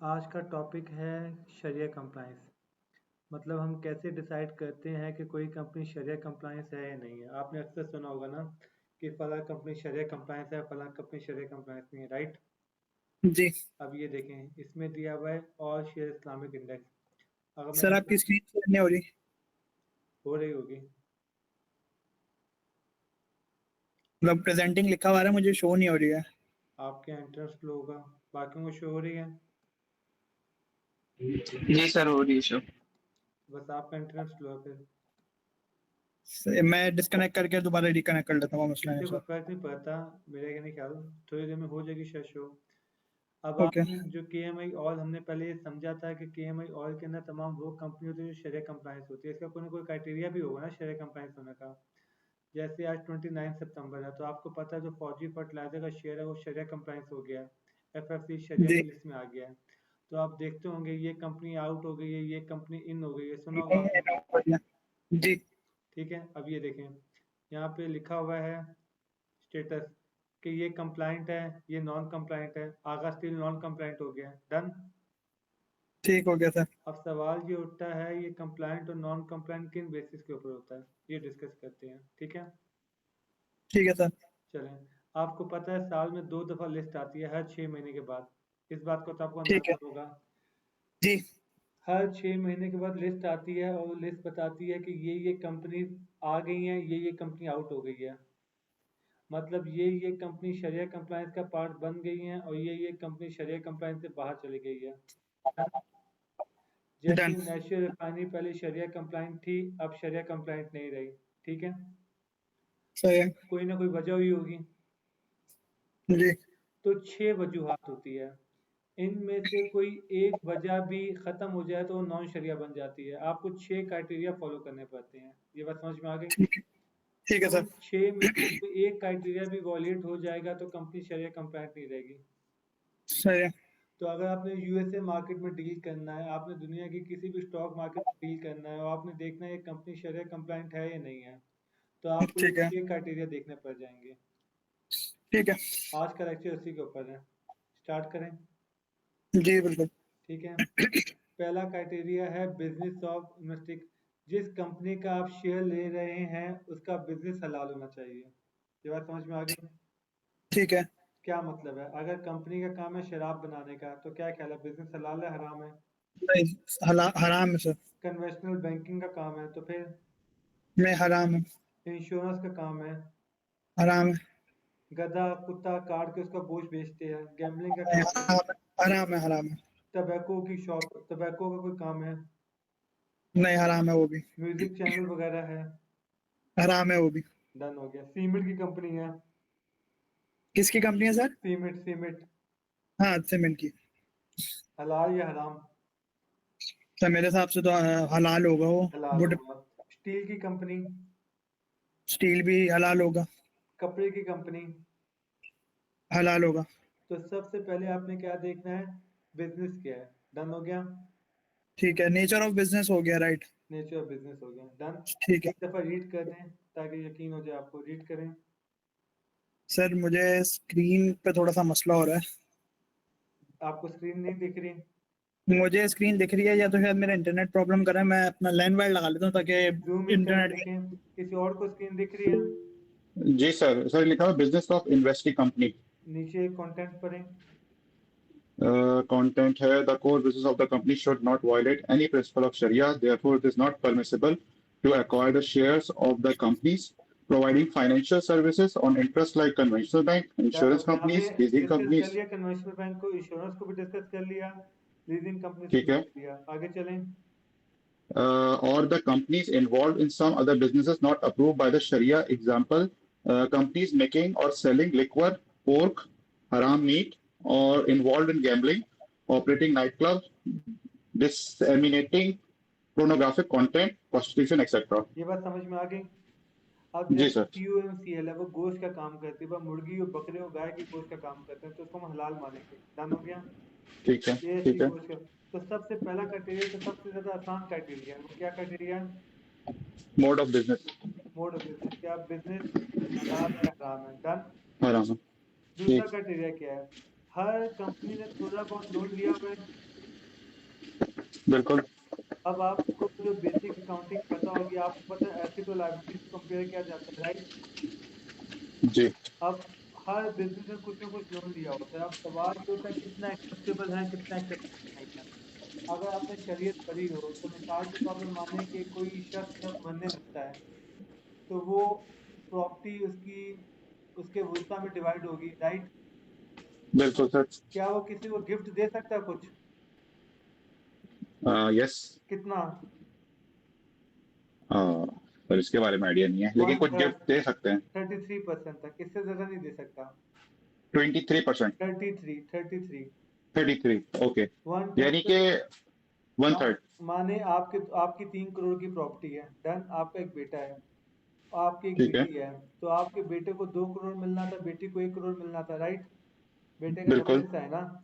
आज का टॉपिक है शरिया कंप्लायंस। मतलब हम कैसे डिसाइड करते हैं कि कोई कंपनी शरिया कंप्लायंस है या नहीं है। आपने अक्सर सुना होगा ना कि फला कंपनी शरिया कंप्लायंस है, फला कंपनी शरिया कंप्लायंस नहीं है, राइट। जी अब ये देखें, इसमें दिया हुआ है ऑल शेयर इस्लामिक इंडेक्स। अगर मैं सर, आपकी इंटर स्क्रीन शेयर नहीं हो रही। हो रही होगी। मतलब प्रेजेंटिंग लिखा हुआ है, मुझे शो नहीं हो रही है। आपके इंटरनेट स्लो होगा, बाकियों को शो हो रही है। जी सर, हो रही है शो। बस आपका इंटरनेट स्लो है फिर। मैं डिस्कनेक्ट करके दोबारा रिकनेक्ट कर लेता हूँ, मसला नहीं इससे कोई सर। फर्क नहीं पड़ता, मेरे का नहीं ख्याल। थोड़ी देर में हो जाएगी शायद शो। अब ओके। आपने जो के एम आई ऑयल, हमने पहले ये समझा था कि के एम आई ऑयल के अंदर तमाम वो कंपनी होती है जो शरिया कंप्लायंस होती है। इसका कोई ना कोई क्राइटेरिया भी होगा ना शरिया कंप्लायंस होने का। जैसे आज 29 सितंबर है, तो आपको पता है जो फौजी फर्टिलाइजर का शेयर है वो शरिया कंप्लायंस हो गया है, एफ एफ सी शरिया जी की लिस्ट में आ गया है। तो आप देखते होंगे ये कंपनी आउट हो गई है, ये कंपनी इन हो गई है, सुना होगा आपने। जी ठीक है, अब ये देखें, यहाँ पे लिखा हुआ है स्टेटस कि ये कंप्लाइंट है, ये नॉन कंप्लाइंट है। आगा स्टील नॉन कंप्लाइंट हो गया, डन। ठीक हो गया सर। अब सवाल ये उठता है, ये कंप्लाइंट और नॉन कंप्लाइंट किन बेसिस के ऊपर होता है, ये डिस्कस करते हैं, ठीक है। ठीक है सर। चलें, आपको पता है साल में 2 दफ़ा लिस्ट आती है, हर 6 महीने के बाद। इस बात को तो आपको ठीक है। अंदाजा होगा। जी हर 6 महीने के बाद लिस्ट आती है और लिस्ट बताती है कि ये कंपनी आ गई हैं, ये कंपनी आउट हो गई है। मतलब ये कंपनी शरिया कंप्लायंस का पार्ट बन गई हैं और ये कंपनी शरिया कंप्लायंस से बाहर चली गई है। डन। जैसे नेशनल रिफाइनरी पहले शरिया कंप्लाइंट थी, अब शरिया कंप्लाइंट नहीं रही। ठीक है, सही है। कोई ना कोई वजह हुई होगी। जी तो 6 वजूहात होती है, इनमें से कोई एक वजह भी खत्म हो जाए तो वो नॉन शरिया बन जाती है। आपको 6 क्राइटेरिया फॉलो करने पड़ते हैं, ये बात समझ में आ गई। ठीक है। ठीक है तो सर। उन 6 में से कोई एक क्राइटेरिया भी वॉलेट हो जाएगा तो कंपनी शरिया कंप्लाइंट नहीं रहेगी। सही है। तो अगर आपने यूएसए मार्केट में डील करना है, आपने दुनिया की किसी भी स्टॉक मार्केट में डील करना है और आपने देखना है ये कंपनी शरिया कंप्लाइंट है या नहीं है, तो आपको ये ठीक है। 6 क्राइटेरिया देखने पड़ जाएंगे। ठीक है। आज का लेक्चर उसी के ऊपर है, स्टार्ट करें। जी बिल्कुल। ठीक है, पहला क्राइटेरिया है बिजनेस ऑफ इन्वेस्टिंग। जिस कंपनी का आप शेयर ले रहे हैं उसका बिजनेस हलाल होना चाहिए। ये बात समझ में आ गई। ठीक है। क्या मतलब है, अगर कंपनी का काम है शराब बनाने का, तो क्या ख्याल है, बिजनेस हलाल है हराम है। नहीं, हराम है सर। कन्वेंशनल बैंकिंग का काम है तो फिर। मैं हराम है। इंश्योरेंस का काम है। हराम है। गधा कुत्ता काट के उसका गोश्त बेचते हैं। गैम्बलिंग का नहीं, काम है। हराम है। हराम है। हराम है। टबैको की शॉप, टबैको का कोई काम है। नहीं, हराम है वो भी। म्यूजिक चैनल वगैरह है। हराम है वो भी। डन हो गया। सीमेंट की कंपनी है। किसकी कंपनी है सर? Cement cement. हाँ, सीमेंट की। हलाल या हराम। सर मेरे हिसाब से तो हलाल होगा वो। हलाल वुड। होगा। स्टील की कंपनी। स्टील भी हलाल होगा। कपड़े की कंपनी। हलाल होगा। तो सबसे पहले आपने क्या देखना है, बिजनेस क्या है। डन हो गया। ठीक है, नेचर ऑफ बिजनेस हो गया, राइट। नेचर ऑफ बिजनेस हो गया, डन। ठीक है। एक दफा रीड कर दें ताकि यकीन हो जाए आपको, रीड करें। सर मुझे स्क्रीन पे थोड़ा सा मसला हो रहा है। आपको स्क्रीन नहीं दिख रही। मुझे स्क्रीन दिख रही है, या तो शायद मेरा इंटरनेट प्रॉब्लम कर रहा है। मैं अपना लैंड वाइड लगा लेता हूँ ताकि जूम इन करके इंटरनेट। देखें, किसी और को स्क्रीन दिख रही है। जी सर। सर लिखा हुआ बिजनेस ऑफ इन्वेस्टिंग कंपनी। नीचे कंटेंट पढ़ें। कंटेंट है the core business of the company should not violate any principle of शरिया therefore it is not permissible to acquire the shares of the companies providing financial services on interest like conventional bank, done हो insurance गया, हमने companies, leasing discuss कर companies. लिया conventional bank को, insurance को भी discuss कर लिया, लीजिंग कंपनीज को ठीक भी है। कर लिया। आगे चलें। Or the companies involved in some other businesses not approved by the Sharia. Example, companies making or selling liquor, pork, haram meat, or involved in gambling, operating nightclubs, disseminating pornographic content, prostitution, etc. ये बात समझ में आ गई। अब जी जैसे sir. पीओएमसीएल है, वो गोश्त का काम करती है, वह मुर्गी और बकरे और गाय की गोश्त का काम करते हैं, तो उसको हम हलाल मानेंगे। डन हो गया। ठीक है। ये ऐसी ठीक है। गोश्त का। तो सबसे पहला क्राइटेरिया, तो सबसे ज्यादा आसान क्राइटेरिया है, वो क्या क्राइटेरिया है। Mode of business. Mode of business, क्या बिजनेस हलाल या हराम है। डन। आराम। दूसरा ठीक। क्राइटेरिया क्या है, हर कंपनी ने थोड़ा बहुत लोन लिया हुआ है। बिल्कुल। अब आपको जो बेसिक अकाउंटिंग पता होगी, आपको पता है एसेट और लायबिलिटीज को कंपेयर किया जाता है, राइट? जी। अब हर बिजनेस ने कुछ ना कुछ लोन लिया होता है। अब सवाल ये होता है कितना एक्सेप्टेबल है, कितना एक्सेप्टेबल नहीं है। अगर आपने शरीयत पढ़ी हो तो मिसाल के तौर पर माने कि कोई शख्स जब मरने लगता है तो वो प्रॉपर्टी उसकी उसके वुर्सा में डिवाइड होगी, राइट? बिल्कुल सर। क्या वो किसी को गिफ्ट दे सकता है कुछ? यस। कितना? पर इसके बारे में आइडिया नहीं है, लेकिन वन कुछ थर्ड गिफ्ट दे सकते हैं। 33% तक, इससे ज्यादा नहीं दे सकता। 23%। 33। 33। ओके। वन यानी थर्ड। कि वन मा, थर्ड। माने आपकी 3 करोड़ की प्रॉपर्टी है, डन। आपका एक बेटा है, आपकी एक ठीक है। बेटी है। तो आपके बेटे को 2 करोड़ मिलना था, बेटी को 1 करोड़ मिलना था, राइट? बेटे का डबल बिल्कुल। हिस्सा है ना।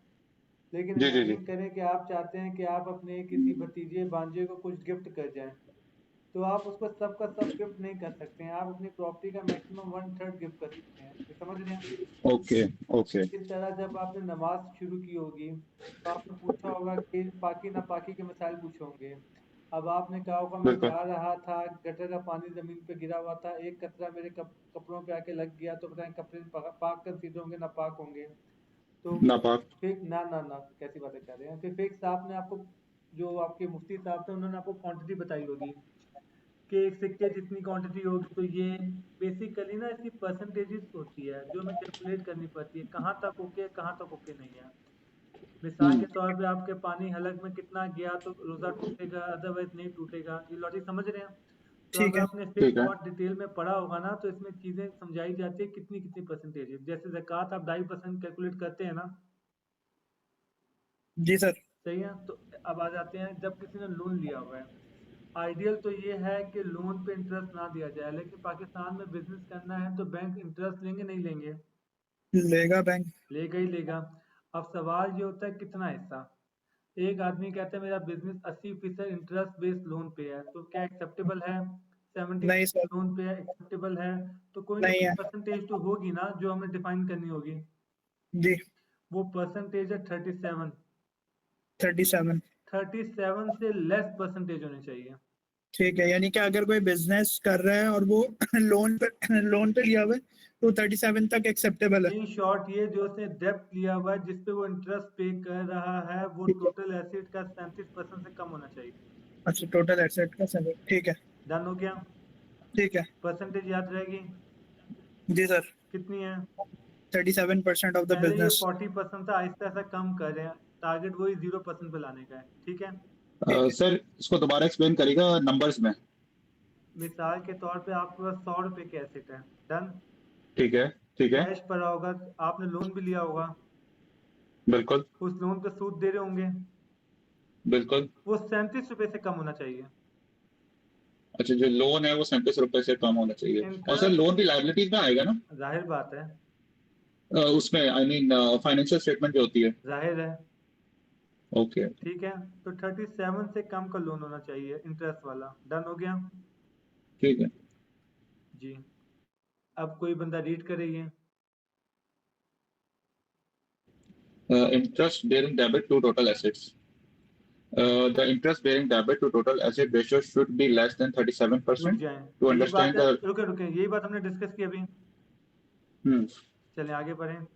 लेकिन जी जी जी। इमेजिन करें कि आप चाहते हैं कि आप अपने किसी भतीजे भांजे को कुछ गिफ्ट कर जाएं, तो आप उसको सब का सब गिफ्ट नहीं कर सकते हैं। आप अपनी प्रॉपर्टी का मैक्सिमम वन थर्ड गिफ्ट कर सकते हैं। ये समझ रहे हैं? Okay okay. इस तरह जब आपने नमाज शुरू की होगी तो आपने पूछा होगा कि पाकी नापाकी के मसाइल पूछे होंगे। अब आपने कहा होगा मैं बिल्कुल। जा रहा था, गटर का पानी जमीन पे गिरा हुआ था, एक कतरा मेरे कपड़ों पे आके लग गया, तो बताएं कपड़े पाक कर सीधे होंगे नापाक होंगे? तो नापाक। फिर ना ना ना, कैसी बातें कर रहे हैं? फिर फिक्स आपने आपको, जो आपके मुफ्ती साहब थे उन्होंने आपको क्वांटिटी बताई होगी कि एक सिक्के जितनी क्वांटिटी होगी। तो ये बेसिकली ना इसकी परसेंटेजेस होती है जो हमें कैलकुलेट करनी पड़ती है, कहाँ तक ओके है, कहाँ तक ओके नहीं है। मिसाल के तौर पे आपके पानी हलक में कितना गया तो रोजा टूटेगा, अदरवाइज नहीं टूटेगा। ये लॉजिक समझ रहे हैं? तो ठीक अगर है। आपने फिक्स ठीक है। बहुत डिटेल में पढ़ा होगा ना तो इसमें चीजें समझाई जाती है कितनी कितनी परसेंटेज है। जैसे ज़कात आप 2.5% कैलकुलेट करते हैं ना, जी सर। सही है? तो अब आ जाते हैं जब किसी ने लोन लिया हुआ है। आइडियल तो ये है कि लोन पे इंटरेस्ट ना दिया जाए, लेकिन पाकिस्तान में बिजनेस करना है तो बैंक इंटरेस्ट लेंगे नहीं लेंगे? लेगा बैंक। लेगा ही लेगा। अब सवाल ये होता है कितना हिस्सा। एक आदमी कहता है मेरा बिजनेस 80% इंटरेस्ट बेस्ड लोन पे है, तो क्या एक्सेप्टेबल है? नहीं 70% सर। लोन पे है, एक्सेप्टेबल है? तो कोई ना नहीं कोई है। परसेंटेज तो होगी ना जो हमें डिफाइन करनी होगी। जी। वो परसेंटेज है 37। 37। 37 से लेस परसेंटेज होनी चाहिए। ठीक है, यानी कि अगर कोई बिजनेस कर रहा है और वो लोन पे लिया हुआ है तो 37 तक एक्सेप्टेबल है। इन शॉर्ट ये जो उसने डेप्ट लिया हुआ है जिसपे वो इंटरेस्ट पे कर रहा है वो ठीक है। टोटल एसेट का 37% से कम होना चाहिए। अच्छा, टोटल एसेट का सब। ठीक है। डन हो गया? ठीक है। परसेंटेज याद रहेगी? जी सर। कितनी है? 37% ऑफ द पहले ये बिजनेस। 40% था, आहिस्ता आहिस्ता कम कर रहे हैं। टारगेट वही 0% पे लाने का है, ठीक है? ठीक है। सर इसको दोबारा एक्सप्लेन करेगा नंबर्स में। मिसाल के तौर पे आपके पास 100 रुपए के एसेट है, डन। ठीक है। ठीक है। कैश पड़ा होगा, आपने लोन भी लिया होगा, बिल्कुल। उस लोन पे सूद दे रहे होंगे, बिल्कुल। वो 37 रुपए से कम होना चाहिए। अच्छा, जो लोन है वो 37 रुपए से कम होना चाहिए, और सर इंटरेस्ट, लोन भी लाइबिलिटीज में आएगा ना? जाहिर बात है। उसमें आई मीन फाइनेंशियल स्टेटमेंट जो होती है। जाहिर है। ओके। ठीक है, तो 37 से कम का लोन होना चाहिए इंटरेस्ट वाला। डन हो गया? ठीक है। जी। अब कोई बंदा रीड करे ये। Interest bearing debit to total assets. The interest bearing debit to total asset ratio should be less than रुक 37% जाएं, to यही बात understand है। the. रुके रुके, यही बात हमने डिस्कस की अभी। Hmm. चलें आगे बढ़ें।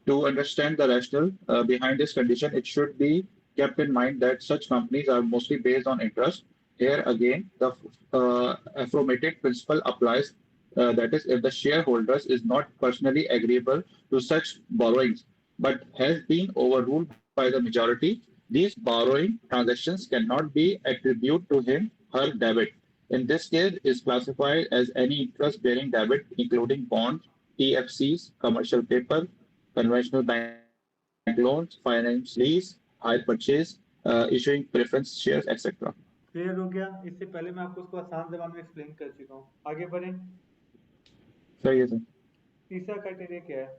To understand the rationale behind this condition, it should be kept in mind that such companies are mostly based on interest. Here again, the aforementioned principle applies. That is, if the shareholders is not personally agreeable to such borrowings, but has been overruled by the majority, these borrowing transactions cannot be attributed to him, her debit. In this case, is classified as any interest-bearing debit, including bonds, TFCs, commercial paper, conventional bank loans, finance lease, hire purchase, issuing preference shares, etc. Clear हो गया? इससे पहले मैं आपको उसको आसान जबान में एक्सप्लेन कर चुका हूँ। आगे बढ़ें। सही है सर। तीसरा क्राइटेरिया क्या है?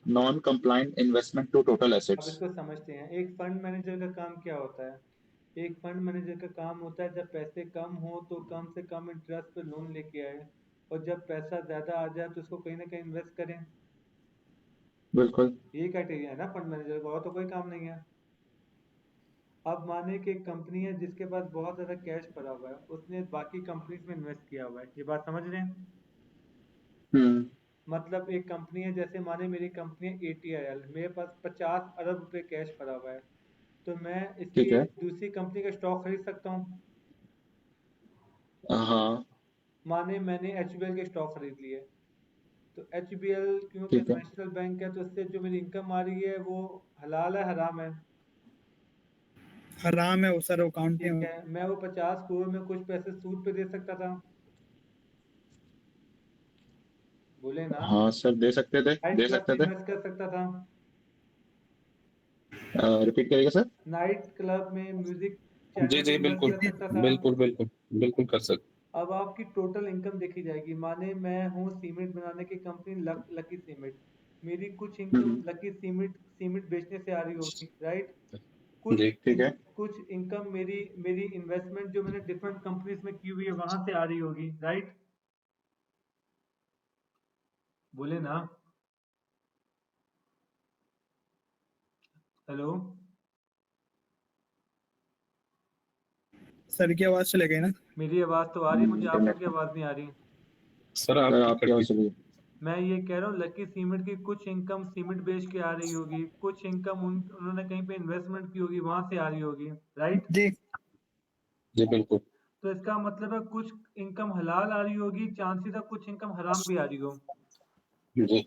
Non-compliant investment to total अब assets. इसको समझते हैं। एक फंड मैनेजर का काम क्या होता है? एक फंड मैनेजर का काम होता है जब पैसे कम हो तो कम से कम इंटरेस्ट पे लोन लेके आए, और जब पैसा ज़्यादा आ जाए तो उसको कहीं ना कहीं इन्वेस्ट करें। बिल्कुल। ये क्राइटेरिया है ना फंड मैनेजर का, और तो कोई काम नहीं है। अब माने कि एक कंपनी है जिसके पास बहुत ज़्यादा कैश पड़ा हुआ है, उसने बाकी कंपनीज में इन्वेस्ट किया हुआ है, ये बात समझ रहे हैं? हम्म। मतलब एक कंपनी है, जैसे माने मेरी कंपनी है ATIL, मेरे पास 50 अरब रुपए कैश पड़ा हुआ है, तो मैं ठीक इसकी है। दूसरी कंपनी का स्टॉक खरीद सकता हूँ। हाँ। माने मैंने HBL के स्टॉक खरीद लिए, तो HBL क्योंकि ठीक है। नेशनल बैंक है, तो उससे जो मेरी इनकम आ रही है वो हलाल है हराम है? हराम है वो सर, अकाउंट ठीक नहीं है, मैं वो 50 करोड़ में कुछ पैसे सूद पे दे सकता था, बोले ना। हाँ सर, दे सकते थे, नाइट दे क्लब सकते में थे। इन्वेस्ट कर सकता था, रिपीट करिएगा सर। नाइट क्लब में, म्यूजिक जी चैनल जी में इन्वेस्ट बिल्कुल कर जी। सकता था। बिल्कुल बिल्कुल बिल्कुल कर सकते। अब आपकी टोटल इनकम देखी जाएगी। माने मैं हूँ सीमेंट बनाने की कंपनी लकी सीमेंट, मेरी कुछ इनकम हम्म। लकी सीमेंट सीमेंट बेचने से आ रही होगी, राइट? जी ठीक है। कुछ इनकम मेरी मेरी इन्वेस्टमेंट जो मैंने डिफरेंट कंपनीज में की हुई है वहां से आ रही होगी, राइट? बोले ना। हेलो, सर की आवाज चले गई ना। मेरी आवाज तो आ रही, मुझे आप लोगों इंटरनेट की आवाज नहीं आ रही। सर सर आपकी आपकी कटी। आवाज चली। मैं ये कह रहा हूँ लकी सीमेंट की कुछ इनकम सीमेंट बेच के आ रही होगी, कुछ इनकम उन्होंने कहीं पे इन्वेस्टमेंट की होगी वहां से आ रही होगी, राइट? जी। जी बिल्कुल। तो इसका मतलब है कुछ इनकम हलाल आ रही होगी, चांसेस है कुछ इनकम हराम भी आ रही हो। जी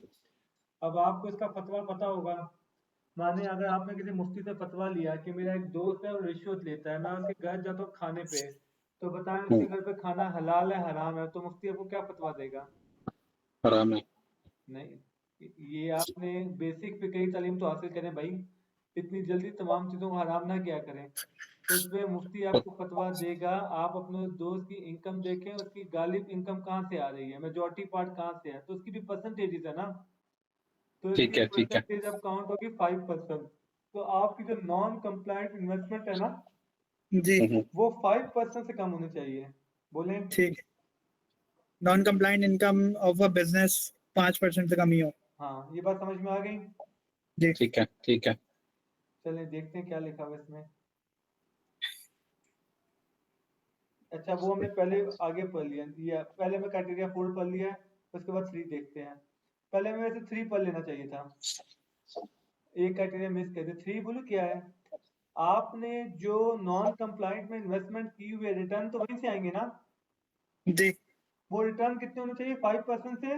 अब आपको इसका फतवा पता होगा। माने अगर आपने किसी मुफ्ती से फतवा लिया कि मेरा एक दोस्त है और रिश्वत लेता है, मैं उसके घर जाता हूँ खाने पे, तो बताएं उसके घर पे खाना हलाल है हराम है, तो मुफ्ती आपको क्या फतवा देगा? आराम है। नहीं, ये आपने बेसिक फिक्री तालीम तो हासिल करें भाई, इतनी जल्दी तमाम चीज़ों को हराम ना किया करें। उसमें मुफ्ती आपको फतवा देगा, आप अपने दोस्त की इनकम देखें, उसकी गालिब इनकम कहाँ से आ रही है, मेजॉरिटी पार्ट कहाँ से है, तो उसकी भी परसेंटेजेस है ना, तो ठीक इसकी है ठीक है। परसेंटेज अब काउंट होगी 5%। तो आपकी जो नॉन कंप्लायंट इन्वेस्टमेंट है ना, जी। वो 5% से कम होनी चाहिए, बोले। ठीक है। Non compliant income of a business 5% से कम ही हो। हाँ, ये बात समझ में आ गई। जी। ठीक है ठीक है। चलिए देखते हैं क्या लिखा हुआ है इसमें। अच्छा, वो हमने पहले आगे पढ़ लिया, ये पहले मैं क्राइटेरिया 4 पढ़ लिया है, उसके बाद 3 देखते हैं। पहले मैं वैसे 3 पढ़ लेना चाहिए था, एक क्राइटेरिया मिस कर दिया। 3 बोलो क्या है? आपने जो नॉन कंप्लायंट में इन्वेस्टमेंट की हुई है, रिटर्न तो वहीं से आएंगे ना। जी। वो रिटर्न कितने होने चाहिए? 5% से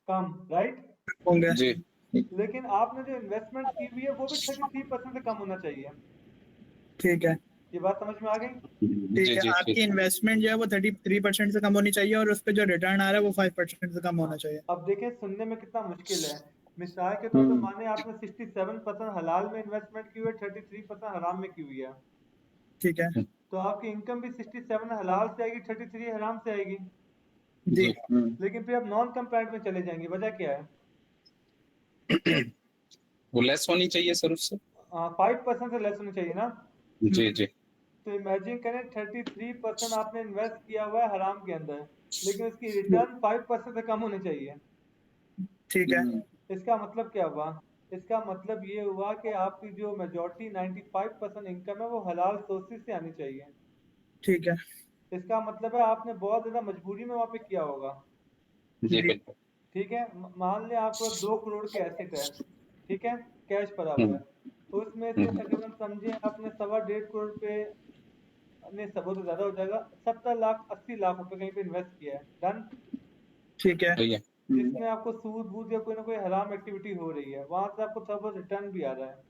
कम, राइट? होंगे। जी लेकिन आपने जो इन्वेस्टमेंट की हुई है वो भी 33% से कम होना चाहिए। ठीक है। ये बात समझ में आ गई? ठीक जी है, जी आपकी ठीक। इन्वेस्टमेंट जो है वो 33% से कम होनी चाहिए और उस पर जो रिटर्न आ रहा है वो 5% से कम हाँ। होना चाहिए। अब देखें सुनने में कितना मुश्किल है। मिसाल के तौर पे हम्म। माने आपने 67% हलाल में इन्वेस्टमेंट की हुई है, 33% हराम में की हुई है, ठीक है। तो आपकी इनकम भी 67 हलाल से आएगी, 33 हराम से आएगी। जी। जी लेकिन फिर आप नॉन कंप्लायंट में चले जाएंगे, वजह क्या है? वो लेस होनी चाहिए सर उससे। 5% से लेस होनी चाहिए ना। जी जी। तो इमेजिन करें 33% आपने इन्वेस्ट किया हुआ है हराम के अंदर, लेकिन उसकी रिटर्न 5% से कम होनी चाहिए। ठीक है। इसका मतलब क्या हुआ? इसका मतलब ये हुआ कि आपकी जो मेजॉरिटी 95% इनकम है वो हलाल सोर्सेज से आनी चाहिए। ठीक है। इसका मतलब है आपने बहुत ज़्यादा मजबूरी में वहाँ पे किया होगा। जी जी। बिल्कुल। ठीक है, मान लें आपको 2 करोड़ के एसेट है, ठीक है, कैश पड़ा हुआ हम्म है, उसमें से हम्म। तकरीबन समझे आपने 1.25 करोड़ पे, नहीं सब तो ज़्यादा हो जाएगा, 70 लाख 80 लाख रुपए कहीं पे इन्वेस्ट किया है, डन। ठीक है। सही है। जिसमें आपको सूद बूद या कोई ना कोई हराम एक्टिविटी हो रही है, वहां से आपको थोड़ा बहुत रिटर्न भी आ रहा है,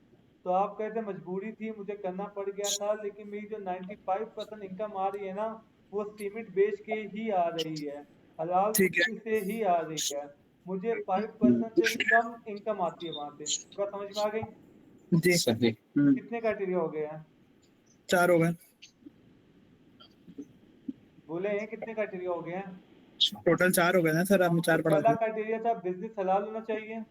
तो आप कहते हैं मजबूरी थी मुझे करना पड़ गया था, लेकिन मेरी जो 95% इनकम आ रही है ना, वो सीमेंट बेच के ही आ रही है, हलाल ठीक है। सोर्सेज से ही आ रही है, मुझे 5% हम्म। से भी कम इनकम आती है वहां से। बात समझ में आ गई? जी। सही। कितने क्राइटेरिया हो गए हैं? 4 हो गए। बोले हैं कितने क्राइटेरिया हो गए हैं? टोटल 4 हो गए ना सर, हाँ, आपने तो 4 पढ़ा पहला दिए। क्राइटेरिया था बिजनेस हलाल होना चाहिए,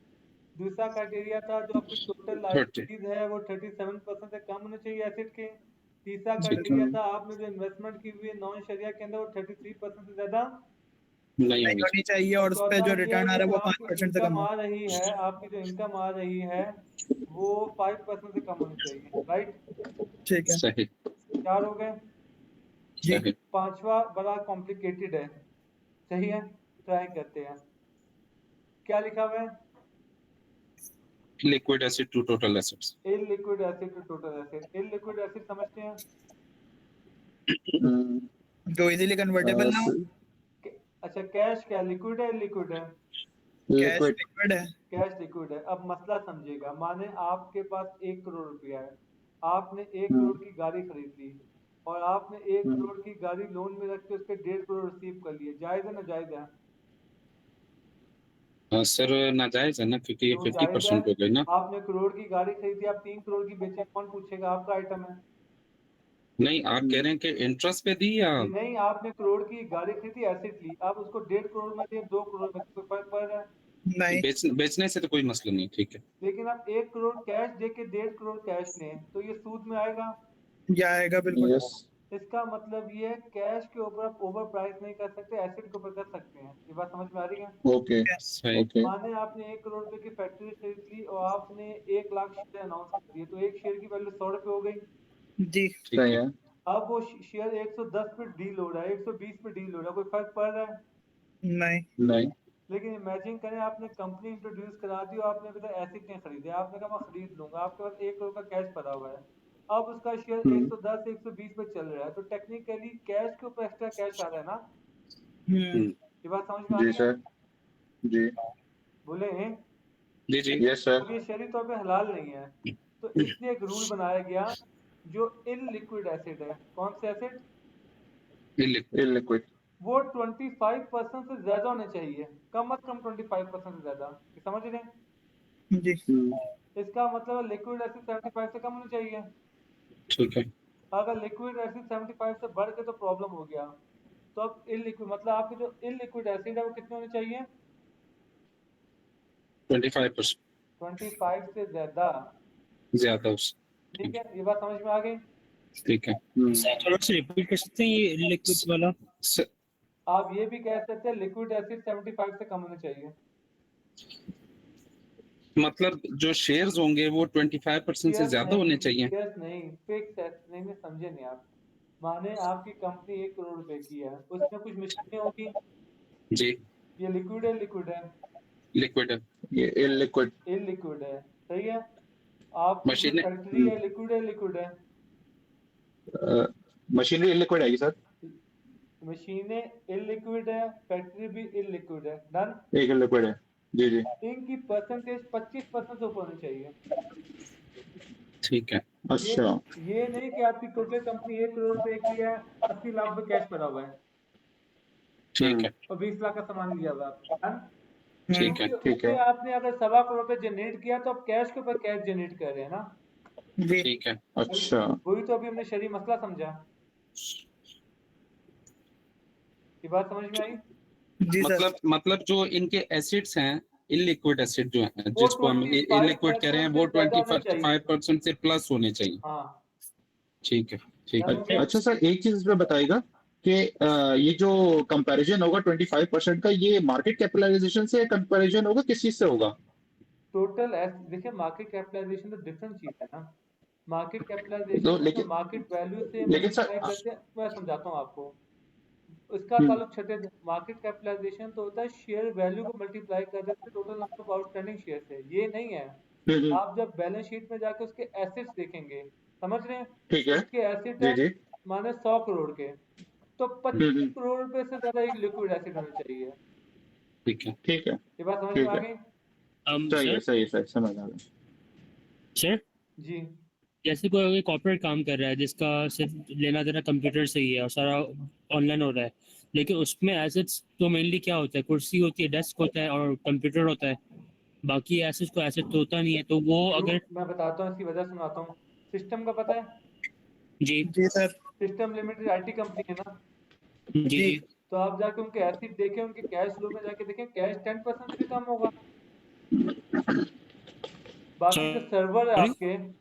दूसरा क्राइटेरिया था जो आपकी टोटल थर्टी। लाइबिलिटीज है वो 37% से कम होने चाहिए एसेट के, तीसरा ठीक क्राइटेरिया है। था आपने जो इन्वेस्टमेंट की हुई है नॉन शरिया के अंदर वो 33% से ज्यादा नहीं नहीं होनी होनी चाहिए, और उस पे चौथा जो ये रिटर्न आ है रहा है कि वो जो आपकी 5% से कम इनकम हो। आ रही है, आपकी जो इनकम आ रही है वो 5% से कम होनी चाहिए, राइट? ठीक है सही 4 हो गए। जी। सही। पांचवा बड़ा कॉम्प्लिकेटेड है, सही है, ट्राई करते हैं। क्या लिखा हुआ है? Liquid acid to total acids. Illiquid acid to total acid. Illiquid acid समझते हैं? जो इजीली कन्वर्टेबल ना हो। अच्छा, कैश क्या लिक्विड है, लिक्विड है? कैश लिक्विड लिक्विड है। कैश लिक्विड है। अब मसला समझिएगा, माने आपके पास 1 करोड़ रुपया है, आपने 1 करोड़ की गाड़ी खरीद ली और आपने 1 करोड़ की गाड़ी लोन में रख के उसके 1.5 करोड़ रिसीव कर लिए, जायज है ना जायज है? सर नाजायज है ना, क्योंकि ये तो जायज 50% है। हो गई ना। आपने करोड़ की गाड़ी खरीदी, आप 3 करोड़ की बेचे, कौन पूछेगा? आपका आइटम है। नहीं, आप कह रहे हैं कि इंटरेस्ट पे दी या कि नहीं, आपने करोड़ की गाड़ी खरीदी, एसेट ली, आप उसको 1.5 करोड़ में दिए, 2 करोड़ में, कोई फर्क पड़ रहा है? नहीं बेचने से तो कोई मसला नहीं, ठीक है। लेकिन आप 1 करोड़ कैश दे के 1.5 करोड़ कैश लें तो ये सूद में आएगा। जाएगा बिल्कुल। यस इसका मतलब ये है, कैश के ऊपर आप ओवर प्राइस नहीं कर सकते, एसेट के ऊपर कर सकते हैं। ये बात समझ में आ रही है? ओके सही। ओके माने आपने 1 करोड़ रुपए की फैक्ट्री खरीद ली और आपने 1 लाख शेयर अनाउंस कर दिए, तो एक शेयर की वैल्यू 100 रुपये हो गई। जी ठीक सही है। है अब वो शेयर 110 पे डील हो रहा है, 120 पे डील हो रहा है, कोई फर्क पड़ रहा है? नहीं। नहीं लेकिन इमेजिन करें, आपने कंपनी इंट्रोड्यूस करा दी और आपने अभी तक एसिड नहीं खरीदे, आपने कहा मैं खरीद लूंगा, आपके पास 1 करोड़ का कैश पड़ा हुआ है, अब उसका शेयर 110 120 पे चल रहा है, तो टेक्निकली कैश के ऊपर एक्स्ट्रा कैश आ रहा है ना? हम्म। ये बात समझ में आ जी रही है? सर जी बोले हैं? जी जी। यस सर अब ये शहरी तौर पे हलाल नहीं है, तो इसलिए एक रूल बनाया गया जो इनलिक्विड एसिड है। कौन से एसिड? लिक्विड। लिक्विड वो 25% से ज्यादा होने चाहिए, कम अज कम 25% से ज्यादा। ये समझ रहे हैं? जी इसका मतलब लिक्विड एसिड 75 से कम होनी चाहिए। ठीक है। अगर लिक्विड एसिड 75 से बढ़ के तो प्रॉब्लम हो गया। तो अब इलिक्विड मतलब आपके जो इलिक्विड एसिड है वो कितने होने चाहिए? 25% 25 से ज्यादा। ज्यादा उस। ठीक है, ये बात समझ में आ गई? ठीक है। थोड़ा सा रिपीट कर सकते हैं ये लिक्विड वाला? स- आप ये भी कह सकते हैं लिक्विड एसिड 75 से कम होने चाहिए। मतलब जो शेयर्स होंगे वो 25% से ज्यादा होने चाहिए। शेयर्स नहीं, फिक्स नहीं, नहीं समझे नहीं आप। माने आपकी कंपनी 1 करोड़ रुपए की है, उसमें कुछ मशीनें होगी, जी। ये लिक्विड है, लिक्विड है, लिक्विड है। ये लिक्विड इलिक्विड है, सही है। आपकी जो मशीनें। फैक्ट्री है, लिक्विड है, लिक्विड है, मशीनरी लिक्विड आएगी सर मशीनें इलिक्विड है, फैक्ट्री भी इलिक्विड है, डन। एक लिक्विड है जी जी इनकी परसेंटेज 25% से ऊपर होनी चाहिए। ठीक है। ये अच्छा ये नहीं कि आपकी टोटल कंपनी 1 करोड़ रुपए की है, 80 लाख रुपए कैश पड़ा हुआ है ठीक है। और 20 लाख का सामान लिया हुआ है आपने, डन। ठीक है। क्योंकि ठीक है। उसमें आपने अगर 1.25 करोड़ रुपए जनरेट किया तो आप कैश के ऊपर कैश जनरेट कर रहे हैं ना। जी ठीक है। अच्छा वही तो अभी हमने शरी मसला समझा। ये बात समझ में आई? जी सर। मतलब जो इनके एसिड्स हैं, इलिक्विड एसिड जो है, वो जिसको हम इलिक्विड कह रहे हैं, 25% वो से ज्यादा होने चाहिए। 25% से प्लस होने चाहिए। हाँ, ठीक है। ठीक है। डन हो गया? अच्छा सर एक चीज इसमें बताइएगा कि ये जो कंपैरिजन होगा 25% का, ये मार्केट कैपिटलाइजेशन से कंपैरिजन होगा, किस चीज से होगा? टोटल देखिए, मार्केट कैपिटलाइजेशन तो डिफरेंट चीज है ना। मार्केट तो कैपिटलाइजेशन तो लेकिन मार्केट वैल्यू से लेकिन सर मल्टीप्लाई करते हैं। मैं समझाता हूँ आपको, इसका ताल्लुक छठे। मार्केट कैपिटलाइजेशन तो होता है शेयर वैल्यू को मल्टीप्लाई कर देते हैं total number of outstanding share से, ये नहीं है। आप जब बैलेंस शीट में जाके उसके एसेट्स देखेंगे, समझ रहे हैं? ठीक है उसके एसेट जी है जी माने 100 करोड़ के, तो 25 करोड़ रुपए से ज्यादा एक लिक्विड एसिड होना चाहिए। ठीक है। ठीक है ये बात समझ में ठीक आ है गई? सही है सर समझ आ गया सर, जी। जैसे कोई कॉर्पोरेट काम कर रहा है जिसका सिर्फ लेना देना कंप्यूटर से ही है और सारा ऑनलाइन हो रहा है, लेकिन उसमें एसेट्स तो मेनली क्या होता है? कुर्सी होती है, डेस्क होता है और कंप्यूटर होता है। बाकी एसेट्स को एसेट तो होता नहीं है, तो वो अगर। मैं बताता हूँ, इसकी वजह सुनाता हूँ। सिस्टम का पता है? जी जी सर। सिस्टम लिमिटेड आईटी कंपनी है ना। जी जी। तो आप जाके उनके एसिड देखें, उनके कैश फ्लो में जाके देखें, कैश 10% से भी कम होगा। बाकी जो सर्वर है सॉरी। आपके,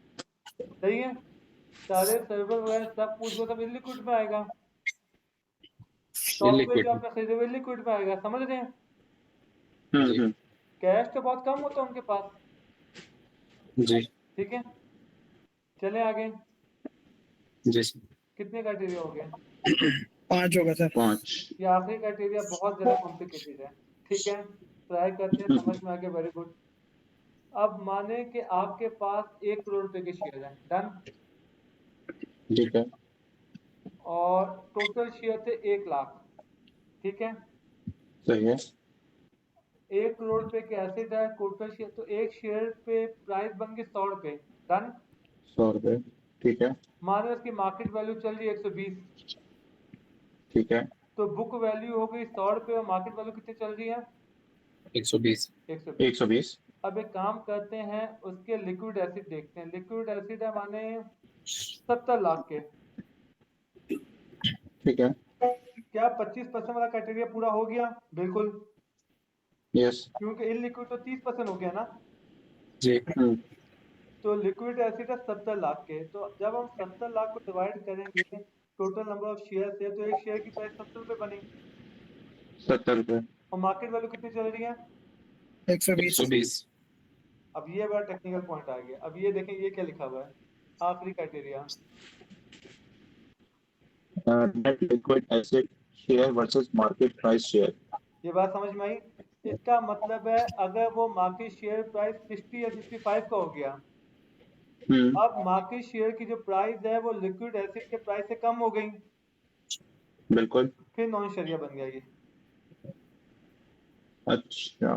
सही है, सारे सर्वर वगैरह सब कुछ वो सब लिक्विड में आएगा। सॉफ्टवेयर Illiquid जो आपने खरीदे हुए लिक्विड में आएगा, समझ रहे हैं? हम्म। कैश तो बहुत कम होता है उनके पास, जी ठीक है। चले आगे, जी कितने क्राइटेरिया हो गए? 5 होगा सर। 5। ये आखिरी क्राइटेरिया बहुत ज़्यादा कॉम्प्लिकेटेड है, ठीक है। ट्राई करते हैं, समझ में आ गया, वेरी गुड। अब माने कि आपके पास 1 करोड़ रुपए के शेयर है, डन। ठीक है। और टोटल शेयर थे 1 लाख, ठीक है। सही है। 1 करोड़ रुपए के एसेट है, टोटल शेयर, तो एक शेयर पे प्राइस बन गई 100 रुपए, डन। 100 रुपए। ठीक है। मानो उसकी मार्केट वैल्यू चल रही है 120, ठीक है। तो बुक वैल्यू हो गई 100 रुपए और मार्केट वैल्यू कितनी चल रही है? 120 120। 120। अब एक काम करते हैं, उसके लिक्विड एसिड देखते हैं। लिक्विड एसिड है माने 70 लाख के। ठीक है। क्या 25% वाला क्राइटेरिया पूरा हो गया? बिल्कुल, यस। क्योंकि इनलिक्विड तो 30% हो गया ना। जी तो लिक्विड एसिड है 70 लाख के, तो जब हम 70 लाख को डिवाइड करेंगे टोटल नंबर ऑफ शेयर से, तो एक शेयर की प्राइस 70 रुपए बनी। 70 रुपए। और मार्केट वैल्यू कितनी चल रही है? 120। 120 अब ये बड़ा टेक्निकल पॉइंट आ गया। अब ये देखें, ये क्या लिखा हुआ है, आखिरी criteria. Net liquid acid share versus market price share. ये बात समझ में आई? इसका मतलब है अगर वो मार्केट शेयर प्राइस 60 या 65 का हो गया, अब मार्केट शेयर की जो प्राइस है वो लिक्विड एसिड के प्राइस से कम हो गई, बिल्कुल। फिर नॉन शरिया बन गया ये। अच्छा।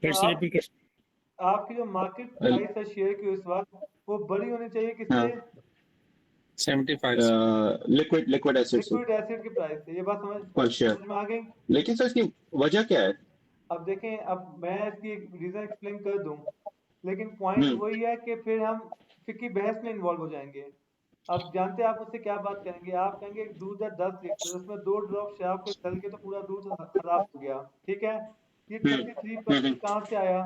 फिर से रिपीट कर। आपकी जो मार्केट प्राइस है शेयर की उस वक्त, वो बड़ी होनी चाहिए किससे? 75 लिक्विड एसिड से लिक्विड एसिड की प्राइस से। ये बात पर शेयर। समझ में आ गई? लेकिन सर इसकी वजह क्या है? अब देखें, अब मैं इसकी रीजन एक्सप्लेन कर दूं, लेकिन पॉइंट वही है कि फिर हम फिक्की बहस में इन्वॉल्व हो जाएंगे। अब जानते हैं आप मुझसे क्या बात करेंगे? आप कहेंगे दूध है 10 लीटर, उसमें 2 ड्रॉप शराब को डाल के तो पूरा दूध खराब हो गया, ठीक है। ये 33% कहाँ से आया?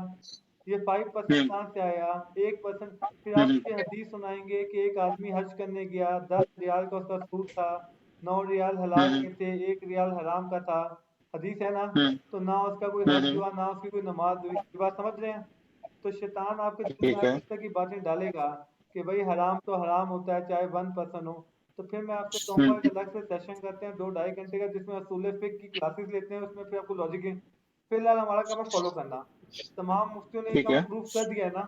ये 5% हम्म। कहाँ से आया? 1%। फिर आप हम्म। मुझे हदीस सुनाएंगे कि एक आदमी हज करने गया, 10 रियाल का उसका सूद था, 9 रियाल हलाल के थे, 1 रियाल हराम का था। हदीस है ना? तो ना उसका कोई हज हुआ, ना उसकी कोई नमाज हुई। ये बात समझ रहे हैं? तो शैतान आपके दिल में ठीक है। इस तरह की बातें डालेगा कि भाई हराम तो हराम होता है चाहे 1% हो। तो फिर मैं आपसे कहूंगा एक अलग से सेशन करते हैं 2-2.5 घंटे का, जिसमें असूल फिक्र की क्लासेस लेते हैं, उसमें फिर आपको लॉजिक। फिलहाल हमारा काम है फॉलो करना। तमाम मुफ्तियों ने ये ठीक काम है। प्रूफ कर दिया है ना,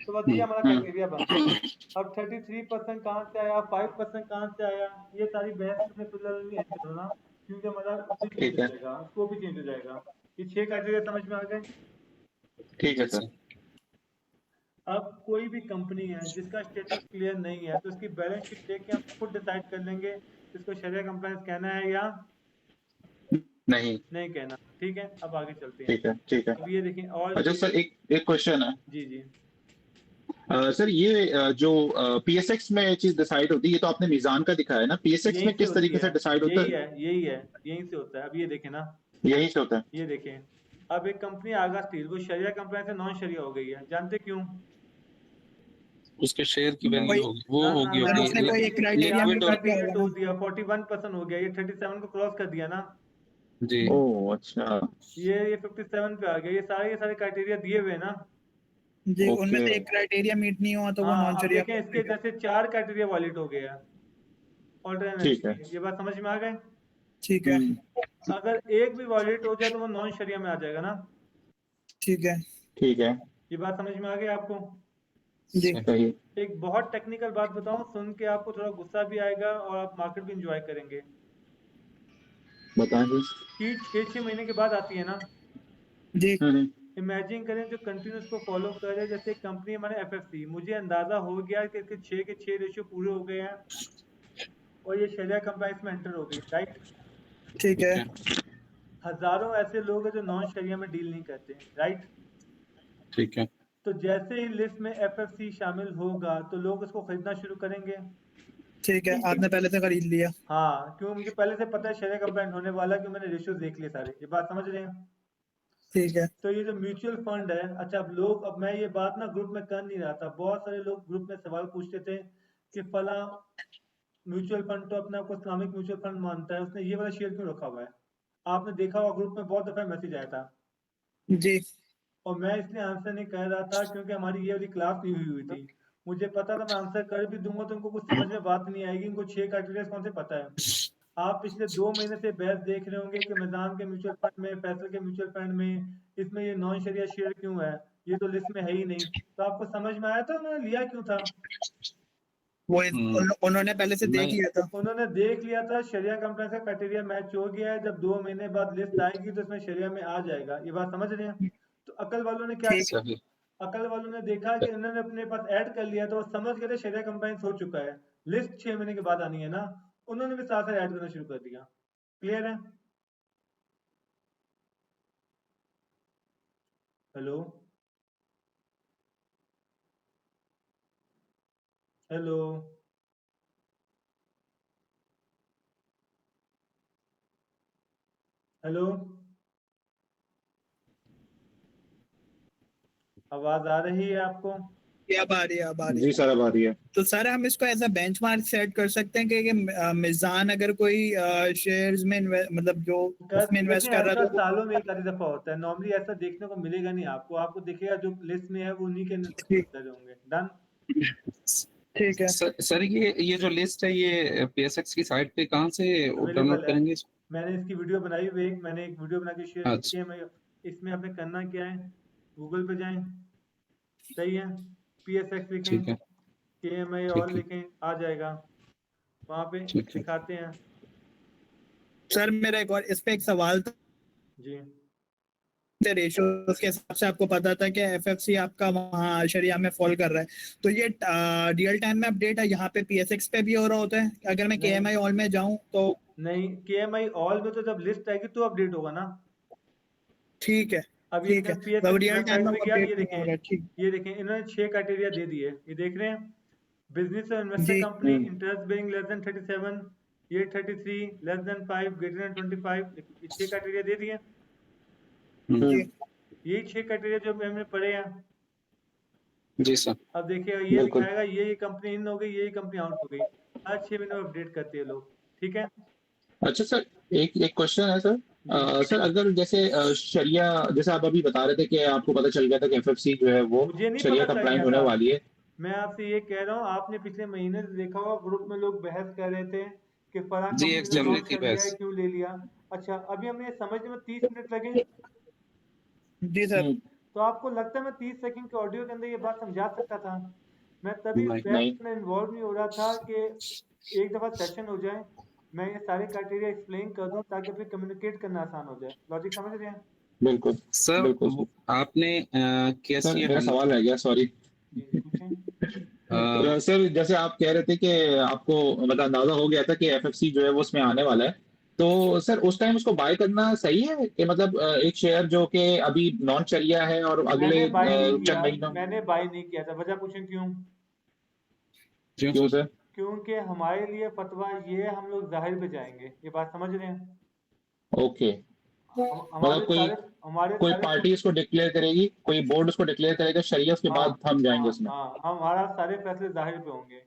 तो बस ये हमारा क्राइटेरिया बन गया। अब 33% कहाँ से आया, 5% कहाँ से आया, ये सारी बहस में फिलहाल नहीं एंटर होना, क्योंकि हमारा भी चेंज ठीक हो है। जाएगा, स्कोप भी चेंज हो जाएगा। ये 6 क्राइटेरिया समझ में आ गए? ठीक है सर। अब कोई भी कंपनी है जिसका स्टेटस क्लियर नहीं है, तो उसकी बैलेंस शीट देख के हम खुद डिसाइड कर लेंगे इसको शरिया कंप्लायंस कहना है या नहीं। नहीं कहना, ठीक है। अब आगे चलते हैं। ठीक है। ठीक है। अब ये देखें, और अच्छा सर, एक क्वेश्चन है। जी जी, सर ये जो पीएसएक्स में चीज डिसाइड होती है, ये तो आपने मीजान का दिखाया है ना, पीएसएक्स यहीं में से किस होती तरीके है, से डिसाइड होता यही है? है, यही है, यहीं से होता है। अब ये देखें ना, यही से होता है। ये देखें, अब एक कंपनी आगा स्टील, वो शरिया कंप्लायंस से नॉन शरिया हो गई है, जानते क्यों? उसके शेयर की वैल्यू कोई होगी, वो ना ना होगी ना, सर होगी उसने कोई एक ये क्राइटेरिया आपने मीट लिक्विड और कर दिया क्राइटेरिया होगा तोड़ ना। दिया, 41% हो गया, ये 37 को क्रॉस कर दिया ना, जी ओह अच्छा। ये 57 पे आ गया। ये सारे क्राइटेरिया दिए हुए हैं ना। जी, उनमें ओके। से एक क्राइटेरिया मीट नहीं हुआ तो वो नॉन हाँ, अब शरिया देखें इसके जैसे 4 क्राइटेरिया वॉलिड हो गया ठीक ऑल्टरनेटली। है। ये बात समझ में आ गए? ठीक है। अगर एक भी वॉलिड हो जाए तो वो नॉन शरिया में आ जाएगा ना। ठीक है। ठीक है। ये बात समझ में आ गई आपको? जी। सही। एक बहुत टेक्निकल बात बताऊं, सुन के आपको थोड़ा गुस्सा भी आएगा और आप मार्केट भी इंजॉय करेंगे। बताएं जी। कीट 6-6 महीने के बाद आती है ना। जी। इमेजिन करें जो कंटिन्यूस को फॉलो कर रहे हैं, जैसे कंपनी हमारे एफएफसी, मुझे अंदाजा हो गया कि इसके 6 के 6 रेशियो पूरे हो गए हैं और ये शरिया कंप्लायंस में एंटर हो गई, राइट। ठीक है। ठीक है हजारों ऐसे लोग हैं जो नॉन शरिया में डील नहीं करते, राइट। ठीक है तो जैसे ही लिस्ट में एफएफसी शामिल होगा तो लोग उसको खरीदना शुरू करेंगे। ठीक है, आपने पहले से खरीद लिया। हाँ, क्यों? मुझे पहले से पता है शरिया कंप्लायंट होने वाला, क्यों? मैंने रेशियोज देख लिए सारे। ये बात समझ रहे हैं? ठीक है। तो ये जो म्यूचुअल फंड है, अच्छा, अब लोग, अब मैं ये बात ना ग्रुप में कर नहीं रहा था, बहुत सारे लोग ग्रुप में सवाल पूछते थे कि फला म्यूचुअल फंड तो अपने आप को इस्लामिक म्यूचुअल फंड मानता है, उसने ये वाला शेयर क्यों रखा हुआ है? आपने देखा होगा ग्रुप में बहुत दफा मैसेज आया था, जी और मैं इसलिए आंसर नहीं कर रहा था क्योंकि हमारी ये वाली क्लास नहीं हुई थी। मुझे पता था मैं आंसर कर भी दूंगा तो उनको कुछ समझ में बात नहीं आएगी, इनको 6 क्राइटेरिया कौन से पता है। आप पिछले 2 महीने से बहस देख रहे होंगे कि मैदान के म्यूचुअल फंड में, फैसल के म्यूचुअल फंड में, इसमें ये नॉन शरिया शेयर क्यों है, ये तो लिस्ट में है ही नहीं। तो आपको समझ में आया था उन्होंने लिया क्यों था? वो हम्म, उन्होंने पहले से देख नहीं लिया था। उन्होंने देख लिया था, शरिया कंप्लायंस का क्राइटेरिया मैच हो गया है, जब 2 महीने बाद लिस्ट आएगी तो इसमें शरिया में आ जाएगा। ये बात समझ रहे हैं? तो अकल वालों ने क्या ठीक किया? सही अकल वालों ने देखा कि इन्होंने अपने पास ऐड कर लिया तो वो समझ गए थे शरिया कंप्लायंस हो चुका है, लिस्ट 6 महीने के बाद आनी है ना, उन्होंने भी साथ साथ ऐड करना शुरू कर दिया। क्लियर है? हेलो हेलो हेलो, आवाज आ रही है आपको? ये अब आ रही है, अब आ रही जी है। सर, अब आ रही है। तो सर हम इसको एज अ बेंचमार्क सेट कर सकते हैं कि मिजान अगर कोई शेयर्स में मतलब जो उसमें इन्वेस्ट देखिए कर रहा ऐसा है तो सालों में एक आधी दफा होता है, नॉर्मली ऐसा देखने को मिलेगा नहीं आपको। आपको दिखेगा जो लिस्ट में है वो उन्हीं के ठीक अंदर होंगे। डन। ठीक है। सर ये जो लिस्ट है ये PSX की साइट पे कहाँ से अवेलेबल डाउनलोड है, करेंगे? मैंने इसकी वीडियो बनाई हुई है, मैंने एक वीडियो बना के शेयर की अच्छा है। मैं इसमें आपने करना क्या है, गूगल पे जाएं, सही है, PSX लिखें, ठीक है KMI और ठीक है लिखें, आ जाएगा, वहाँ पे ठीक है। दिखाते हैं। सर मेरा एक और इस पे एक सवाल था, जी रेशियो के हिसाब से आपको पता था कि एफएफसी आपका वहाँ शरिया में फॉल कर रहा है, तो ये रियल टाइम में अपडेट है यहाँ पे पीएसएक्स पे भी हो रहा होता है? अगर मैं नहीं केएमआई ऑल में जाऊँ तो? नहीं, KMI ऑल में तो जब लिस्ट आएगी तो अपडेट होगा ना। ठीक है अब ये ठीक है, मैं तो PSX की रियल टाइम वेबसाइट में पे वो गया, अपडेट ये नहीं हो रहा है। ठीक। देखें, ये देखें, इन्होंने 6 क्राइटेरिया दे दिए, ये देख रहे हैं। बिजनेस और इन्वेस्टर जी company, interest bearing less than 37, ये 33, लेस देन 5, ग्रेटर देन 25, ये 6 क्राइटेरिया दे दिए। जी यही 6 क्राइटेरिया जो हमने पढ़े हैं। जी सर अब देखिए ये बिल्कुल। दिखाएगा ये कंपनी इन हो गई, ये कंपनी आउट हो गई, हर 6 महीने में अपडेट करते हैं लोग। ठीक है अच्छा सर, एक एक क्वेश्चन है सर। जी। सर अगर जैसे शरिया, जैसे आप अभी बता रहे थे कि आपको पता चल गया था कि एफएफसी जो है वो मुझे नहीं शरिया पता चल कंप्लाइंट गया होने था, वाली है। मैं आपसे ये कह रहा हूँ, आपने पिछले महीने से देखा होगा ग्रुप में लोग बहस कर रहे थे कि फला जी एक कंपनी ने चल रही नॉन थी शरिया बस। क्यों ले लिया। अच्छा, अभी हमें समझने में 30 मिनट लगे, जी सर। तो आपको लगता है मैं 30 सेकंड के ऑडियो के अंदर ये बात समझा सकता था? मैं तभी इस नहीं बहस नहीं। में इन्वॉल्व नहीं हो रहा था कि एक दफा सेशन हो जाए, मैं ये सारे क्राइटेरिया एक्सप्लेन कर दूं ताकि फिर कम्युनिकेट करना आसान हो जाए। लॉजिक समझ रहे हैं? बिल्कुल सर बिल्कुल सर। आपने सर कैसी मेरा सवाल रह गया, सॉरी। जी जी पूछें। सर जैसे आप कह रहे थे कि आपको मतलब अंदाजा हो गया था कि एफएफसी जो है वो उसमें आने वाला है, तो सर उस टाइम उसको बाय करना सही है कि मतलब एक शेयर जो कि अभी नॉन शरिया है और अगले मैंने बाय नहीं चंद किया, महीनों। मैंने बाय नहीं किया था। वजह पूछें क्यों? क्यों क्यों सर? सर? क्योंकि हमारे लिए फतवा ये है, हम लोग जाहिर पे जाएंगे। ये बात समझ रहे हैं? ओके। हम मतलब हमारे कोई सारे हमारे कोई सारे पार्टी इसको डिक्लेयर करेगी, कोई बोर्ड उसको डिक्लेयर करेगा शरिया, उसके हाँ बाद हम हाँ जाएंगे उसमें। हाँ, हमारा सारे फैसले जाहिर पे होंगे।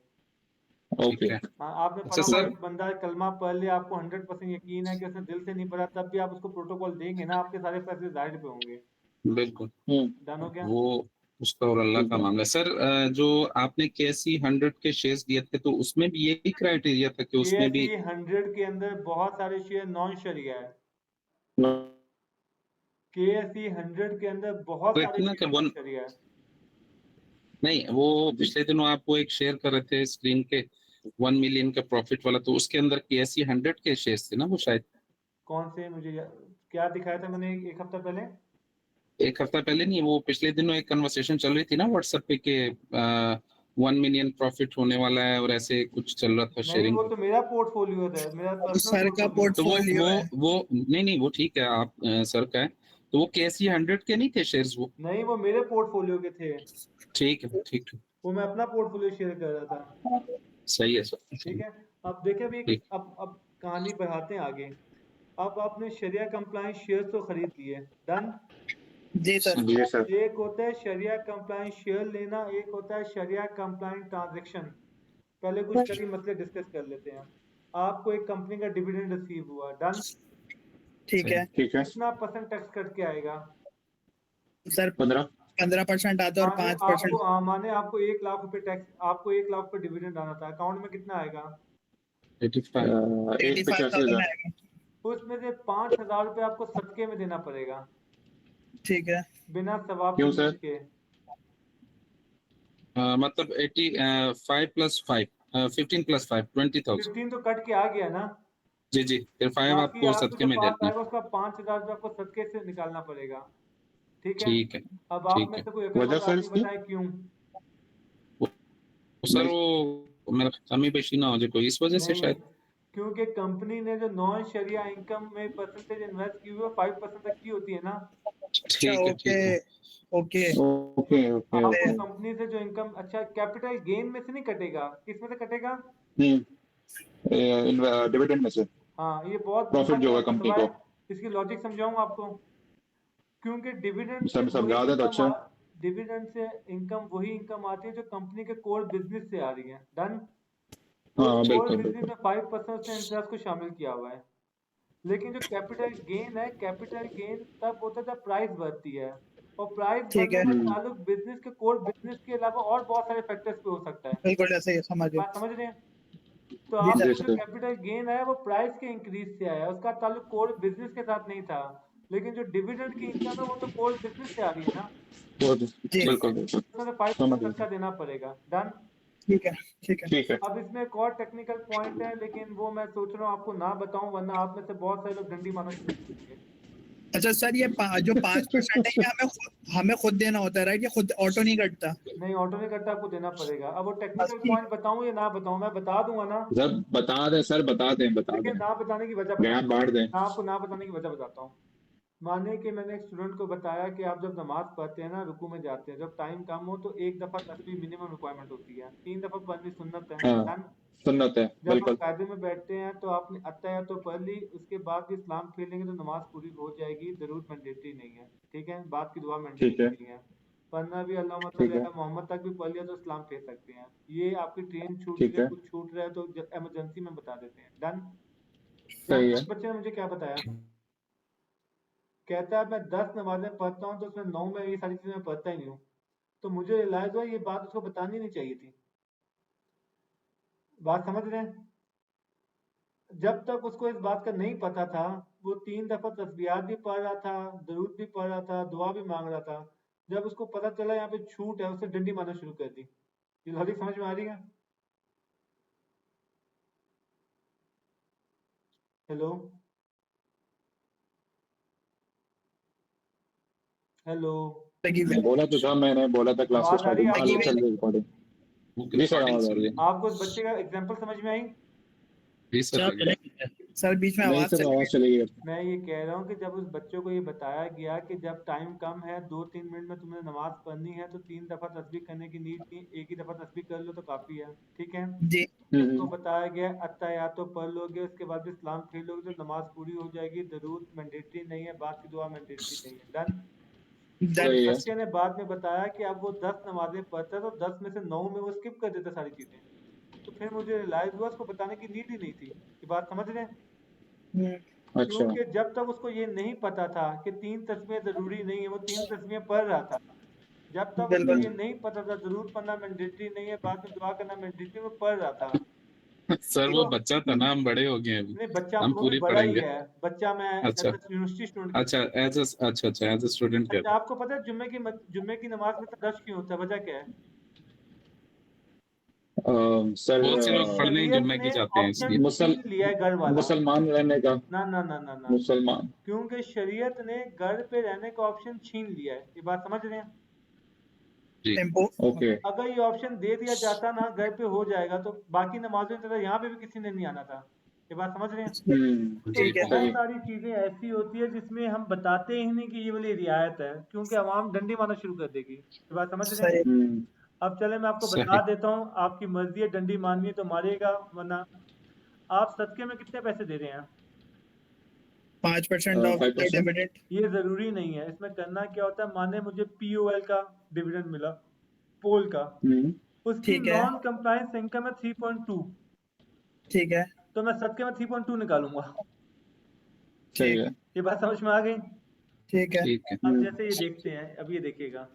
ठीक ओके। है। हाँ, आपने अच्छा पढ़ा होगा सर एक बंदा कलमा पढ़ ले, आपको 100% यकीन है कि उसने दिल से नहीं पढ़ा, तब भी आप उसको प्रोटोकॉल देंगे ना, आपके सारे फैसले जाहिर पे होंगे। बिल्कुल डन हो गया? वो उसका और अल्लाह ठीक का है। मामला है। सर जो आपने KC 100 के शेयर्स दिए थे तो उसमें भी यही क्राइटेरिया था कि उसमें भी? KSE 100 के अंदर बहुत सारे शेयर नॉन शरिया है। नो। KSE 100 के अंदर बहुत तो सारे इतना कि शेयर नॉन वन शरिया है। नहीं, वो पिछले दिनों आप वो एक शेयर कर रहे थे स्क्रीन के 1 मिलियन का प्रॉफिट वाला, तो उसके अंदर KC 100 के शेयर्स थे ना वो शायद? कौन से? मुझे क्या दिखाया था मैंने एक हफ्ता पहले? एक हफ्ता पहले नहीं, वो पिछले दिनों एक कन्वर्सेशन चल रही थी ना व्हाट्सएप पे कि 1 मिलियन प्रॉफिट होने वाला है और ऐसे कुछ चल रहा था नहीं, शेयरिंग वो का। तो मेरा पोर्टफोलियो था, मेरा पर्सनल सर का पोर्टफोलियो। तो पोर्टफोलियो है। वो नहीं नहीं वो ठीक है, आप सर का है। तो वो KC 100 के नहीं थे शेयर्स वो? नहीं, वो मेरे पोर्टफोलियो के थे, ठीक है ठीक है। वो मैं अपना पोर्टफोलियो शेयर कर रहा था। सही है सर ठीक सही। है। अब देखें, अभी ठीक। अब कहानी बढ़ाते हैं आगे। अब आपने शरिया कंप्लायंस शेयर तो खरीद लिए, डन। जी सर। जी सर। एक होता है शरिया कंप्लायंस शेयर लेना, एक होता है शरिया कंप्लायंस ट्रांजैक्शन। पहले कुछ शरई मसले डिस्कस कर लेते हैं। आपको एक कंपनी का डिविडेंड रिसीव हुआ, डन। ठीक है ठीक है कितना परसेंट टैक्स कट के आएगा? सर, 15% आता है और माने 5%। माने आपको 1 लाख रुपए टैक्स, आपको 1 लाख रुपए डिविडेंड आना था, अकाउंट में कितना आएगा? 85 85,000 आएगा। उसमें से 5,000 रुपए आपको सदके में देना पड़ेगा, ठीक है बिना सवाब क्यों की सर? नीयत के। मतलब 85 + 5 15 + 5 20,000। 15 तो कट के आ गया ना, जी जी, फिर 5 बाकी आपको आपको सदके जो में पास देना है। आएगा उसका 5,000 रुपए आपको सदके से निकालना पड़ेगा, ठीक है? ठीक है अब आप ठीक में है। से कोई अकलमंद वजह सर आदमी इसकी? बताए क्यों? सर वो मेरा कमी पेशी ना हो जाए कोई, इस वजह से नहीं, शायद। क्योंकि कंपनी ने जो नॉन शरिया इनकम में परसेंटेज इन्वेस्ट की हुई है 5% तक की होती है ना। अच्छा ठीक है ओके ओके ओके ओके आपको ओके। कंपनी से जो इनकम, अच्छा कैपिटल गेन में से नहीं कटेगा, किस में से कटेगा? डिविडेंड में से हाँ, ये बहुत प्रॉफिट जो होगा जबरदस्त कंपनी फतवा है। को। इसकी लॉजिक समझाऊं आपको? क्योंकि डिविडेंड से सब वही समझा दे तो अच्छा है। डिविडेंड से इनकम वही इनकम आती है जो कंपनी के कोर बिजनेस से आ रही है, डन। हाँ कोर बिल्कुल बिजनेस बिल्कुल। में 5% उसने इंटरेस्ट को शामिल किया हुआ है। लेकिन जो कैपिटल गेन है, कैपिटल गेन तब होता है जब प्राइस बढ़ती है, और प्राइस ठीक बढ़ने है का ताल्लुक बिजनेस के कोर बिजनेस के अलावा और बहुत सारे फैक्टर्स पे हो सकता है। बिल्कुल ऐसे ही समझ गए। बात समझ रहे हैं? तो जी आपको सर। जी जो सर। कैपिटल गेन है वो प्राइस के इंक्रीज से आया, उसका ताल्लुक कोर बिजनेस के साथ नहीं था। लेकिन जो डिविडेंड की इनकम है वो तो कोर बिजनेस से आ रही है ना, जी बिल्कुल बिल्कुल उसमें समझ 5% तक गया। का देना पड़ेगा, डन। ठीक है ठीक है। ठीक है। अब इसमें एक और टेक्निकल पॉइंट है, लेकिन वो मैं सोच रहा हूँ आपको ना बताऊं, वरना आप में से बहुत सारे लोग डंडी मारना शुरू कर देंगे। अच्छा सर, ये जो 5% है ये हमें खुद देना होता है, राइट? ये खुद ऑटो नहीं कटता? नहीं, ऑटो नहीं कट्टा, आपको देना पड़ेगा। अब वो बस टेक्निकल ठीक। पॉइंट बताऊं या ना बताऊं? मैं बता दूंगा ना, सर बता दें, सर बता दें बता लेकिन दें, ना बताने की वजह ज्ञान बताता हूँ। बांट दें। मैं आपको ना बताने की वजह बताता हूँ। माने कि मैंने एक स्टूडेंट को बताया कि आप जब नमाज पढ़ते हैं ना, रुकू में जाते हैं, जब टाइम कम हो तो एक दफा तस्बीह मिनिमम रिक्वायरमेंट होती है, 3 दफा पढ़नी सुन्नत है, हाँ डन। सुन्नत है जब आप बिल्कुल। कायदे में बैठते हैं तो आपने अत्तहियात तो पढ़ ली, उसके बाद भी इस्लाम फेर लेंगे तो नमाज पूरी हो जाएगी, दरूद मैंडेटरी नहीं है, ठीक है? बात की दुआ ठीक है मैंडेटरी नहीं है। पढ़ना भी अल्लाहुम्मा ठीक सल्ली है अला मोहम्मद तक भी पढ़ लिया तो इस्लाम फेर सकते हैं। ये आपकी ट्रेन छूट रही ठीक है, है। कुछ छूट रहा है तो इमरजेंसी में बता देते हैं, डन। यहाँ सही पे है। उस बच्चे ने मुझे क्या बताया, कहता है मैं 10 नमाजें पढ़ता हूँ तो उसमें 9 में ये सारी चीजें मैं पढ़ता ही नहीं हूँ। तो मुझे रियलाइज हुआ ये बात उसको बतानी नहीं चाहिए थी। बात समझ रहे हैं? जब तक उसको इस बात का नहीं पता था, वो 3 दफा तस्बीहात भी पढ़ रहा था, दरूद भी पढ़ रहा था, दुआ भी मांग रहा था। जब उसको पता चला यहाँ पे छूट है, उसने डंडी मारना शुरू कर दी। ये लॉजिक समझ में आ रही है? हेलो हेलो, लगी हुई बोला तो था, मैंने बोला था क्लास आवाज आ रही स्टार्टिंग है में, लगी आपको? हुई। चल रही रिकॉर्डिंग। वो जी सर रिकॉर्डिंग आवाज आ सुन रही है। रहे आपको उस बच्चे का एग्जाम्पल समझ में आई? जी सर सर आप चले गए? सर बीच में नहीं आवाज सर चली आवाज गई। चली गई। मैं ये कह रहा हूँ कि जब उस बच्चों को ये बताया गया कि जब टाइम कम है, 2-3 मिनट में तुमने नमाज पढ़नी है, तो 3 दफा तस्बीह करने की नीड नहीं, एक ही दफा तस्बीह कर लो तो काफी है, ठीक है? जी उसको बताया गया अत्तहियात तो पढ़ लोगे, उसके बाद भी इस्लाम फेर लोगे तो नमाज पूरी हो जाएगी, दरूद मैंडेटरी नहीं है, बात की दुआ मैंडेटरी नहीं है, डन। उस डन। सही है। बच्चे ने बाद में बताया कि अब वो 10 नमाजें पढ़ता है तो 10 में से 9 में वो स्किप कर देता सारी चीजें। तो फिर मुझे रियलाइज हुआ उसको बताने की नीड ही नहीं थी। ये बात समझ रहे हैं? अच्छा क्योंकि जब तक उसको ये नहीं पता था कि 3 तस्बीहें जरूरी नहीं है, वो 3 तस्बीहें पढ़ रहा था। जब तक उसको बिल्कुल ये नहीं पता था जरूर पढ़ना मैंडेटरी नहीं है, बाद में दुआ करना मैंडेटरी, वो पढ़ रहा था। सर वो तो बच्चा था ना, हम बड़े हो गए अभी, नहीं, बच्चा हम वो भी पूरी बड़ा ही पढ़ेंगे। है। बच्चा मैं अच्छा यूनिवर्सिटी स्टूडेंट की अच्छा, बात। एज ए स्टूडेंट कह अच्छा, आपको पता है जुम्मे की नमाज में तो रश क्यों होता है? वजह क्या है? सर बहुत से लोग पढ़ने ही शरीयत जुम्मे की ने जाते हैं ऑप्शन इसलिए। मुसल छीन लिया है घर वाला। मुसलमान रहने का। ना ना ना ना ना, मुसलमान। क्योंकि शरीयत ने घर पे रहने का ऑप्शन छीन लिया है। ये बात समझ रहे हैं? जी टेम्पो। ओके। अगर ये ऑप्शन दे दिया जाता ना घर पे हो जाएगा, तो बाकी नमाजों की तरह यहाँ पे भी किसी ने नहीं आना था। ये बात समझ रहे हैं? तो जी ठीक है। सही बहुत है। सारी चीजें ऐसी होती है जिसमें हम बताते ही नहीं कि ये वाली रियायत है, क्योंकि आवाम डंडी मारना शुरू कर देगी। ये बात समझ रहे हैं? सही। अब चले मैं आपको बता सही। देता हूँ, आपकी मर्जी है, डंडी मारनी है तो मारिएगा, वरना आप सदके में कितने पैसे दे रहे हैं? 5% ऑफ द 5%। डिविडेंड। ये जरूरी नहीं है। इसमें करना क्या होता है, माने मुझे POL का डिविडेंड मिला, पोल का, उसकी ठीक है। नॉन कंप्लायंस इनकम है 3.2, ठीक है। तो मैं सदके में 3.2 निकालूंगा। सही है। ये बात समझ में आ गई? ठीक है। ठीक है। अब जैसे ये देखते हैं, अब ये देखिएगा,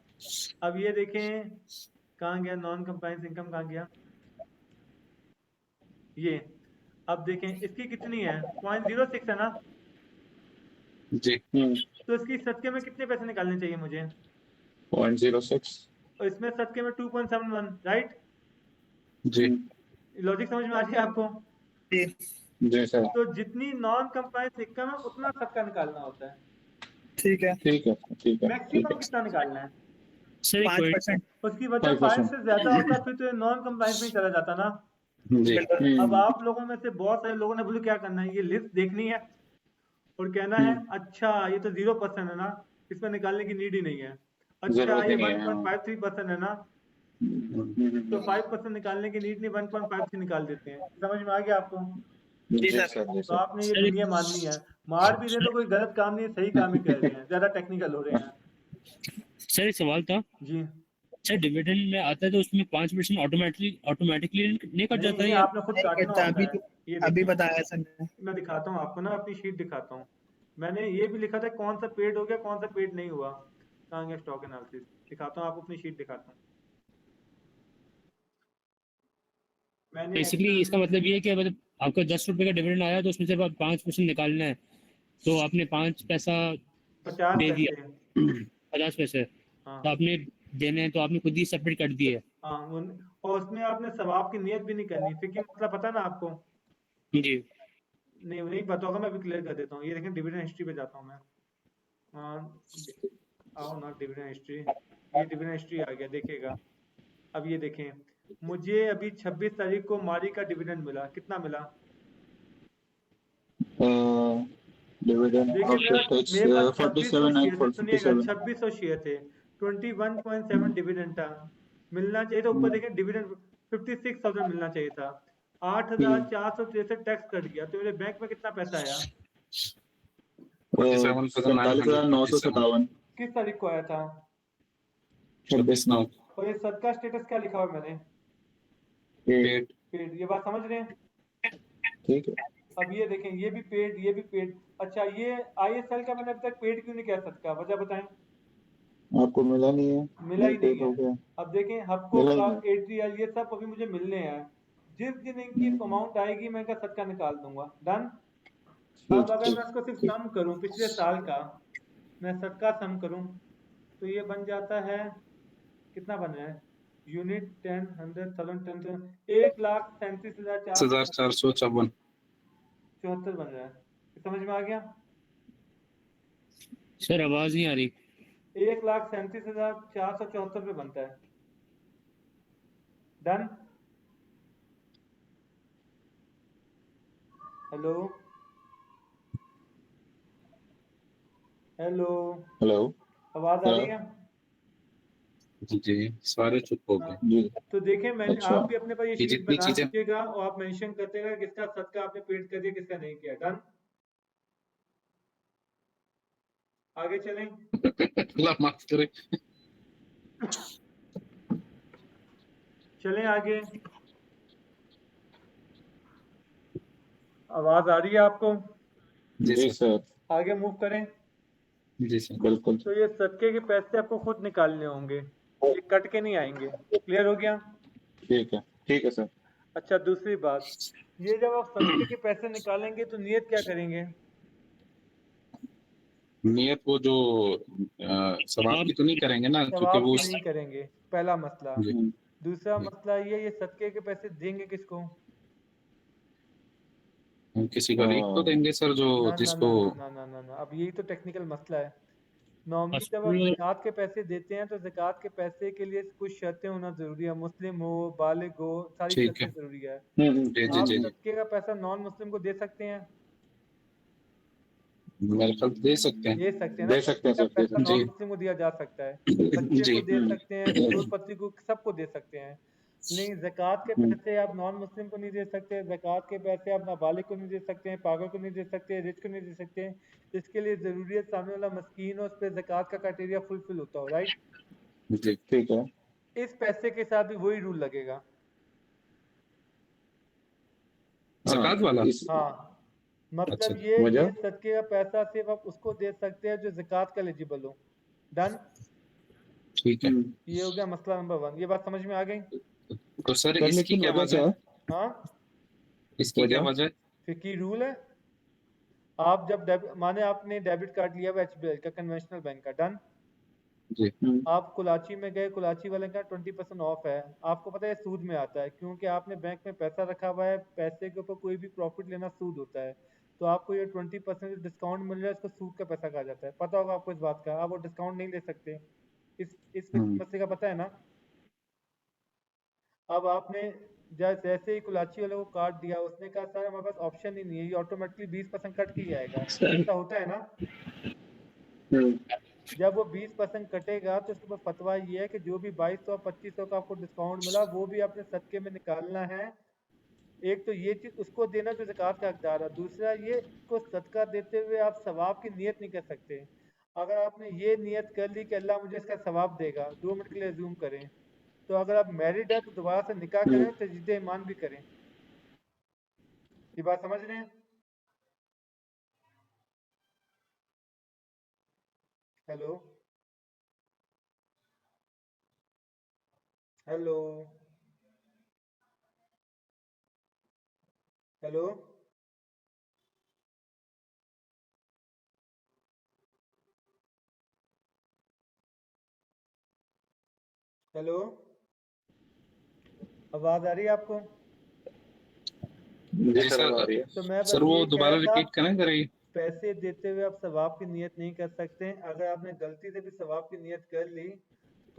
अब ये देखें कहाँ गया नॉन कंप्लायंस इनकम, कहाँ गया ये। अब देखें इसकी कितनी है, 0.06 है ना, जी। तो इसकी सदके में कितने पैसे निकालने चाहिए मुझे, 0.06। और इसमें सदके में 2.71, राइट? जी। लॉजिक समझ में आ रही है आपको? जी। जी सर। तो जितनी नॉन कंप्लायंस इनकम है उतना सदका निकालना होता है। ठीक है। ठीक है ठीक है ठीक मैक्सिमम है। कितना निकालना है? सर एक 5%। उसकी वजह 5 5%। से ज्यादा होता फिर तो ये नॉन कंप्लायंस में ही चला जाता ना। जी। अब आप लोगों में से बहुत सारे लोगों ने बोले क्या करना है, ये लिस्ट देखनी है और कहना है अच्छा ये तो 0% है ना, इसमें निकालने की नीड ही नहीं है। अच्छा जरूरत ये ही नहीं है, हाँ। 1.53% है ना, तो 5% निकालने की नीड नहीं, 1.53 निकाल देते हैं। समझ में आ गया आपको? जी सर। सर जी तो सर। आपने ये सर दुनिया माननी है, मार भी दे तो कोई गलत काम नहीं, सही काम ही कर रहे हैं, ज्यादा टेक्निकल हो रहे हैं। सर एक सवाल था, जी सर डिविडेंड में आता है तो उसमें 5% ऑटोमेटिकली नहीं कट जाता नहीं, है ये या? आपने खुद नहीं काटना करता, होता अभी है। ये अभी देखिए बताया सर ने। मैं दिखाता हूँ आपको ना, अपनी शीट दिखाता हूँ। मैंने ये भी लिखा था कौन सा पेड हो गया कौन सा पेड नहीं हुआ, कहाँ गया स्टॉक एनालिसिस, दिखाता हूँ आपको, अपनी शीट दिखाता हूँ। मैंने बेसिकली एक्सेल इसका में मतलब ये है कि मतलब आपका 10 रुपए का डिविडेंड आया तो उसमें से आप 5% निकालना है, तो आपने 5 पैसा 50 दे पैसे दिया 50 पैसे हाँ तो आपने देने हैं, तो आपने खुद ही सेपरेट कर दिए। हाँ और उसमें आपने सवाब की नियत भी नहीं करनी, फिर मतलब पता ना आपको? जी। नहीं नहीं पता होगा, मैं अभी क्लियर कर देता हूँ। ये देखें डिविडेंड हिस्ट्री पे जाता हूँ मैं। आओ ना डिविडेंड हिस्ट्री, ये डिविडेंड हिस्ट्री आ गया, देखिएगा। अब ये देखें, मुझे अभी 26 तारीख को मारी का डिविडेंड मिला, कितना मिला? डिविडेंड देखिए मेरे पास 2600 शेयर थे, सुनिएगा 47,947। 2600 शेयर थे, 21.7 डिविडेंड था, मिलना चाहिए था ऊपर देखें डिविडेंड 56,000 मिलना चाहिए था। 8,463 टैक्स कट गया, तो मेरे बैंक में कितना पैसा आया? 47,957। किस तारीख को आया था? 26/9। और ये सदका स्टेटस क्या लिखा हुआ है मैंने? पेड। पेड, ये बात समझ रहे हैं? ठीक है। अब ये देखें, ये भी पेड ये भी पेड। अच्छा ये ISL का मैंने अभी तक पेड क्यों नहीं कह सकता, वजह बताएं? आपको मिला नहीं है, मिला ही नहीं पेड है। हो गया। अब देखें हपको मिला ही का नहीं। एट्रियल ये सब अभी मुझे मिलने हैं, जिस दिन इनकी अमाउंट आएगी मैं इनका सदका निकाल दूंगा। डन। अब ठीक अगर ठीक मैं इसको सिर्फ ठीक। सम करूं पिछले साल का, मैं सदका सम करूं तो ये बन जाता है, कितना बन रहा है, यूनिट 10 100 1000 10,37,454। 1,37,454 बन रहा है। समझ में आ गया? सर आवाज नहीं आ रही। 1,37,474 पे बनता है। डन। Hello hello, hello. आवाज आ रही है? जी सारे चुप हो हाँ, गए। जी। तो देखें मैंने, अच्छा। आप भी अपने पर ये ये शीट जितनी बना चीजें दीजिएगा और आप मेंशन करते रहे किसका सदका आपने पेड कर दिया किसका नहीं किया। डन। आगे चलें। अल्लाह माफ करे। चलें आगे, आवाज आ रही है आपको? जी जी सर। सर। आगे मूव करें। जी सर। बिल्कुल। तो ये सदके के पैसे आपको खुद निकालने होंगे, ये कट के नहीं आएंगे। क्लियर हो गया? ठीक है सर। अच्छा दूसरी बात, ये जब आप सदके के पैसे निकालेंगे तो नियत क्या करेंगे? नियत वो जो सवाब की तो नहीं करेंगे ना, क्योंकि सवाब वो की नहीं करेंगे, पहला मसला। जी। दूसरा जी। मसला ये सदके के पैसे देंगे किसको? हम किसी गरीब को देंगे सर, जो ना ना जिसको ना ना ना ना ना ना, अब यही तो टेक्निकल मसला है। नॉर्मली जब आप हॉस्पिटल। ज़कात के पैसे देते हैं तो ज़कात के पैसे के लिए कुछ शर्तें होना ज़रूरी है, मुस्लिम हो बालिग हो, सारी ठीक शर्तें है। ज़रूरी है। जी जी आप जी जी। सदके का पैसा नॉन मुस्लिम को दे सकते हैं? मेरे ख्याल दे सकते हैं। दे सकते हैं ना, दे सकते सदके हैं का सर, दे पैसा सकते जी नॉन मुस्लिम को दिया जा सकता है, बच्चे जी। को दे सकते हैं, करोड़ पति को, सबको दे सकते हैं। नहीं, ज़कात के पैसे आप नॉन मुस्लिम को नहीं दे सकते, ज़कात के पैसे आप नाबालिग को नहीं दे सकते हैं, पागल को नहीं दे सकते, रिच को नहीं दे सकते। इसके लिए ज़रूरी है सामने वाला मस्कीन हो, उस पर ज़कात का क्राइटेरिया फुलफिल होता हो, राइट? जी। ठीक है। इस पैसे के साथ भी वही रूल लगेगा। ज़कात वाला? हाँ, मतलब अच्छा, ये वजह? सदके का पैसा सिर्फ आप उसको दे सकते हैं जो ज़कात का एलिजिबल हो। डन। ठीक है। ये हो गया मसला नंबर 1। ये बात समझ में आ गई? तो सर सर इसकी लेकिन क्या वजह वजह क्या है? है? हाँ, इसकी क्या वजह? वजह है? फिकी रूल है। आप जब माने आपने डेबिट कार्ड लिया हुआ एचबीआई का, कन्वेंशनल बैंक का। डन। जी। आप कुलाची में गए, कुलाची वाले का 20% ऑफ है। आपको पता है सूद में आता है, क्योंकि आपने बैंक में पैसा रखा हुआ है, पैसे के ऊपर कोई भी प्रॉफिट लेना सूद होता है। तो आपको ये 20% डिस्काउंट मिल रहा है, इसको सूद का पैसा कहा जाता है। पता होगा आपको इस बात का, आप वो डिस्काउंट नहीं ले सकते। इस मसले का पता है ना? अब आपने जैसे ही कुलाची वाले को कार्ड दिया, उसने कहा सर हमारे पास ऑप्शन ही नहीं है, ये ऑटोमेटिकली 20% कट की जाएगा। ऐसा होता है ना? जब वो 20% कटेगा तो उसके ऊपर फतवा ये है कि जो भी 2200 2500 का आपको डिस्काउंट मिला, वो भी अपने सदके में निकालना है। एक तो ये चीज उसको देना जो ज़कात का हकदार है, दूसरा ये को सदका देते हुए आप सवाब की नियत नहीं कर सकते। अगर आपने ये नियत कर ली कि अल्लाह मुझे इसका सवाब देगा, 2 मिनट के लिए अज्यूम करें, तो अगर आप मैरिड है तो दोबारा से निकाह करें, तजदीद ईमान भी करें। ये बात समझ रहे हैं? Hello hello hello. हेलो, आवाज आ रही है आपको? जी सर, आ रही है। तो मैं सर बस वो ये कह दोबारा रहा था, रिपीट करें जरा ये? पैसे देते हुए आप सवाब की नियत नहीं कर सकते। अगर आपने गलती से भी सवाब की नियत कर ली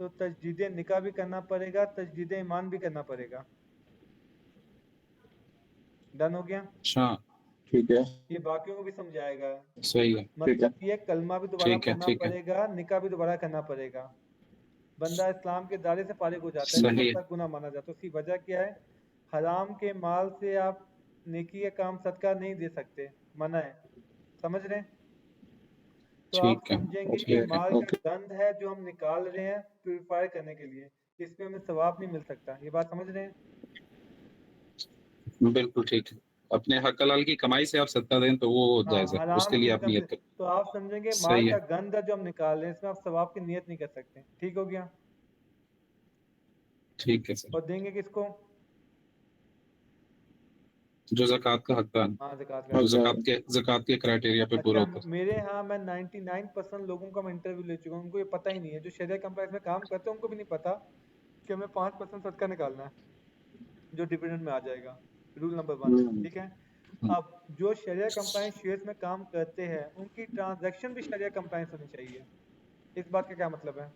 तो तजदीद निकाह भी करना पड़ेगा, तजदीद ईमान भी करना पड़ेगा। डन हो गया? अच्छा, ठीक है, ये बाकियों को भी समझाएगा। सही है। ठीक है। मतलब ये कलमा भी दोबारा ठीक है, पढ़ना ठीक है। पड़ेगा, निकाह भी दोबारा करना पड़ेगा। बंदा इस्लाम के दायरे से फारिग हो जाता है, सही तब है। तक गुनाह माना जाता है। उसकी वजह क्या है? हराम के माल से आप नेकी का काम सदका नहीं दे सकते, मना है। समझ रहे हैं? तो आप ठीक है, समझेंगे कि ओके, माल का ओके। गंध है जो हम निकाल रहे हैं प्यूरिफाई करने के लिए, इसमें हमें सवाब नहीं मिल सकता। ये बात समझ रहे हैं? बिल्कुल ठीक है। अपने हक हलाल की कमाई से आप सदका दें तो वो हाँ, जायज़ है, उसके हराम की लिए आप इनकम से। नियत करें। तो आप समझेंगे माल सही का है, गंध है जो हम निकाल रहे हैं, इसमें आप सवाब की नियत नहीं कर सकते। ठीक हो गया? ठीक है सर। और देंगे किसको? जो ज़कात का हकदार है, हाँ, ज़कात का जो हकदार। ज़कात के क्राइटेरिया पे पूरा अच्छा, होता है। मेरे यहाँ मैं 99% लोगों का मैं इंटरव्यू ले चुका हूँ, उनको ये पता ही नहीं है। जो शरिया कंप्लायंस में काम करते हैं उनको भी नहीं पता कि हमें 5% सदका निकालना है, जो डिविडेंड में आ जाएगा। Rule number 1। ठीक है? अब जो शरिया कंप्लायंस शेयर्स में काम करते हैं, उनकी ट्रांजैक्शन भी शरिया कंप्लायंस होनी चाहिए। इस बात का क्या मतलब है?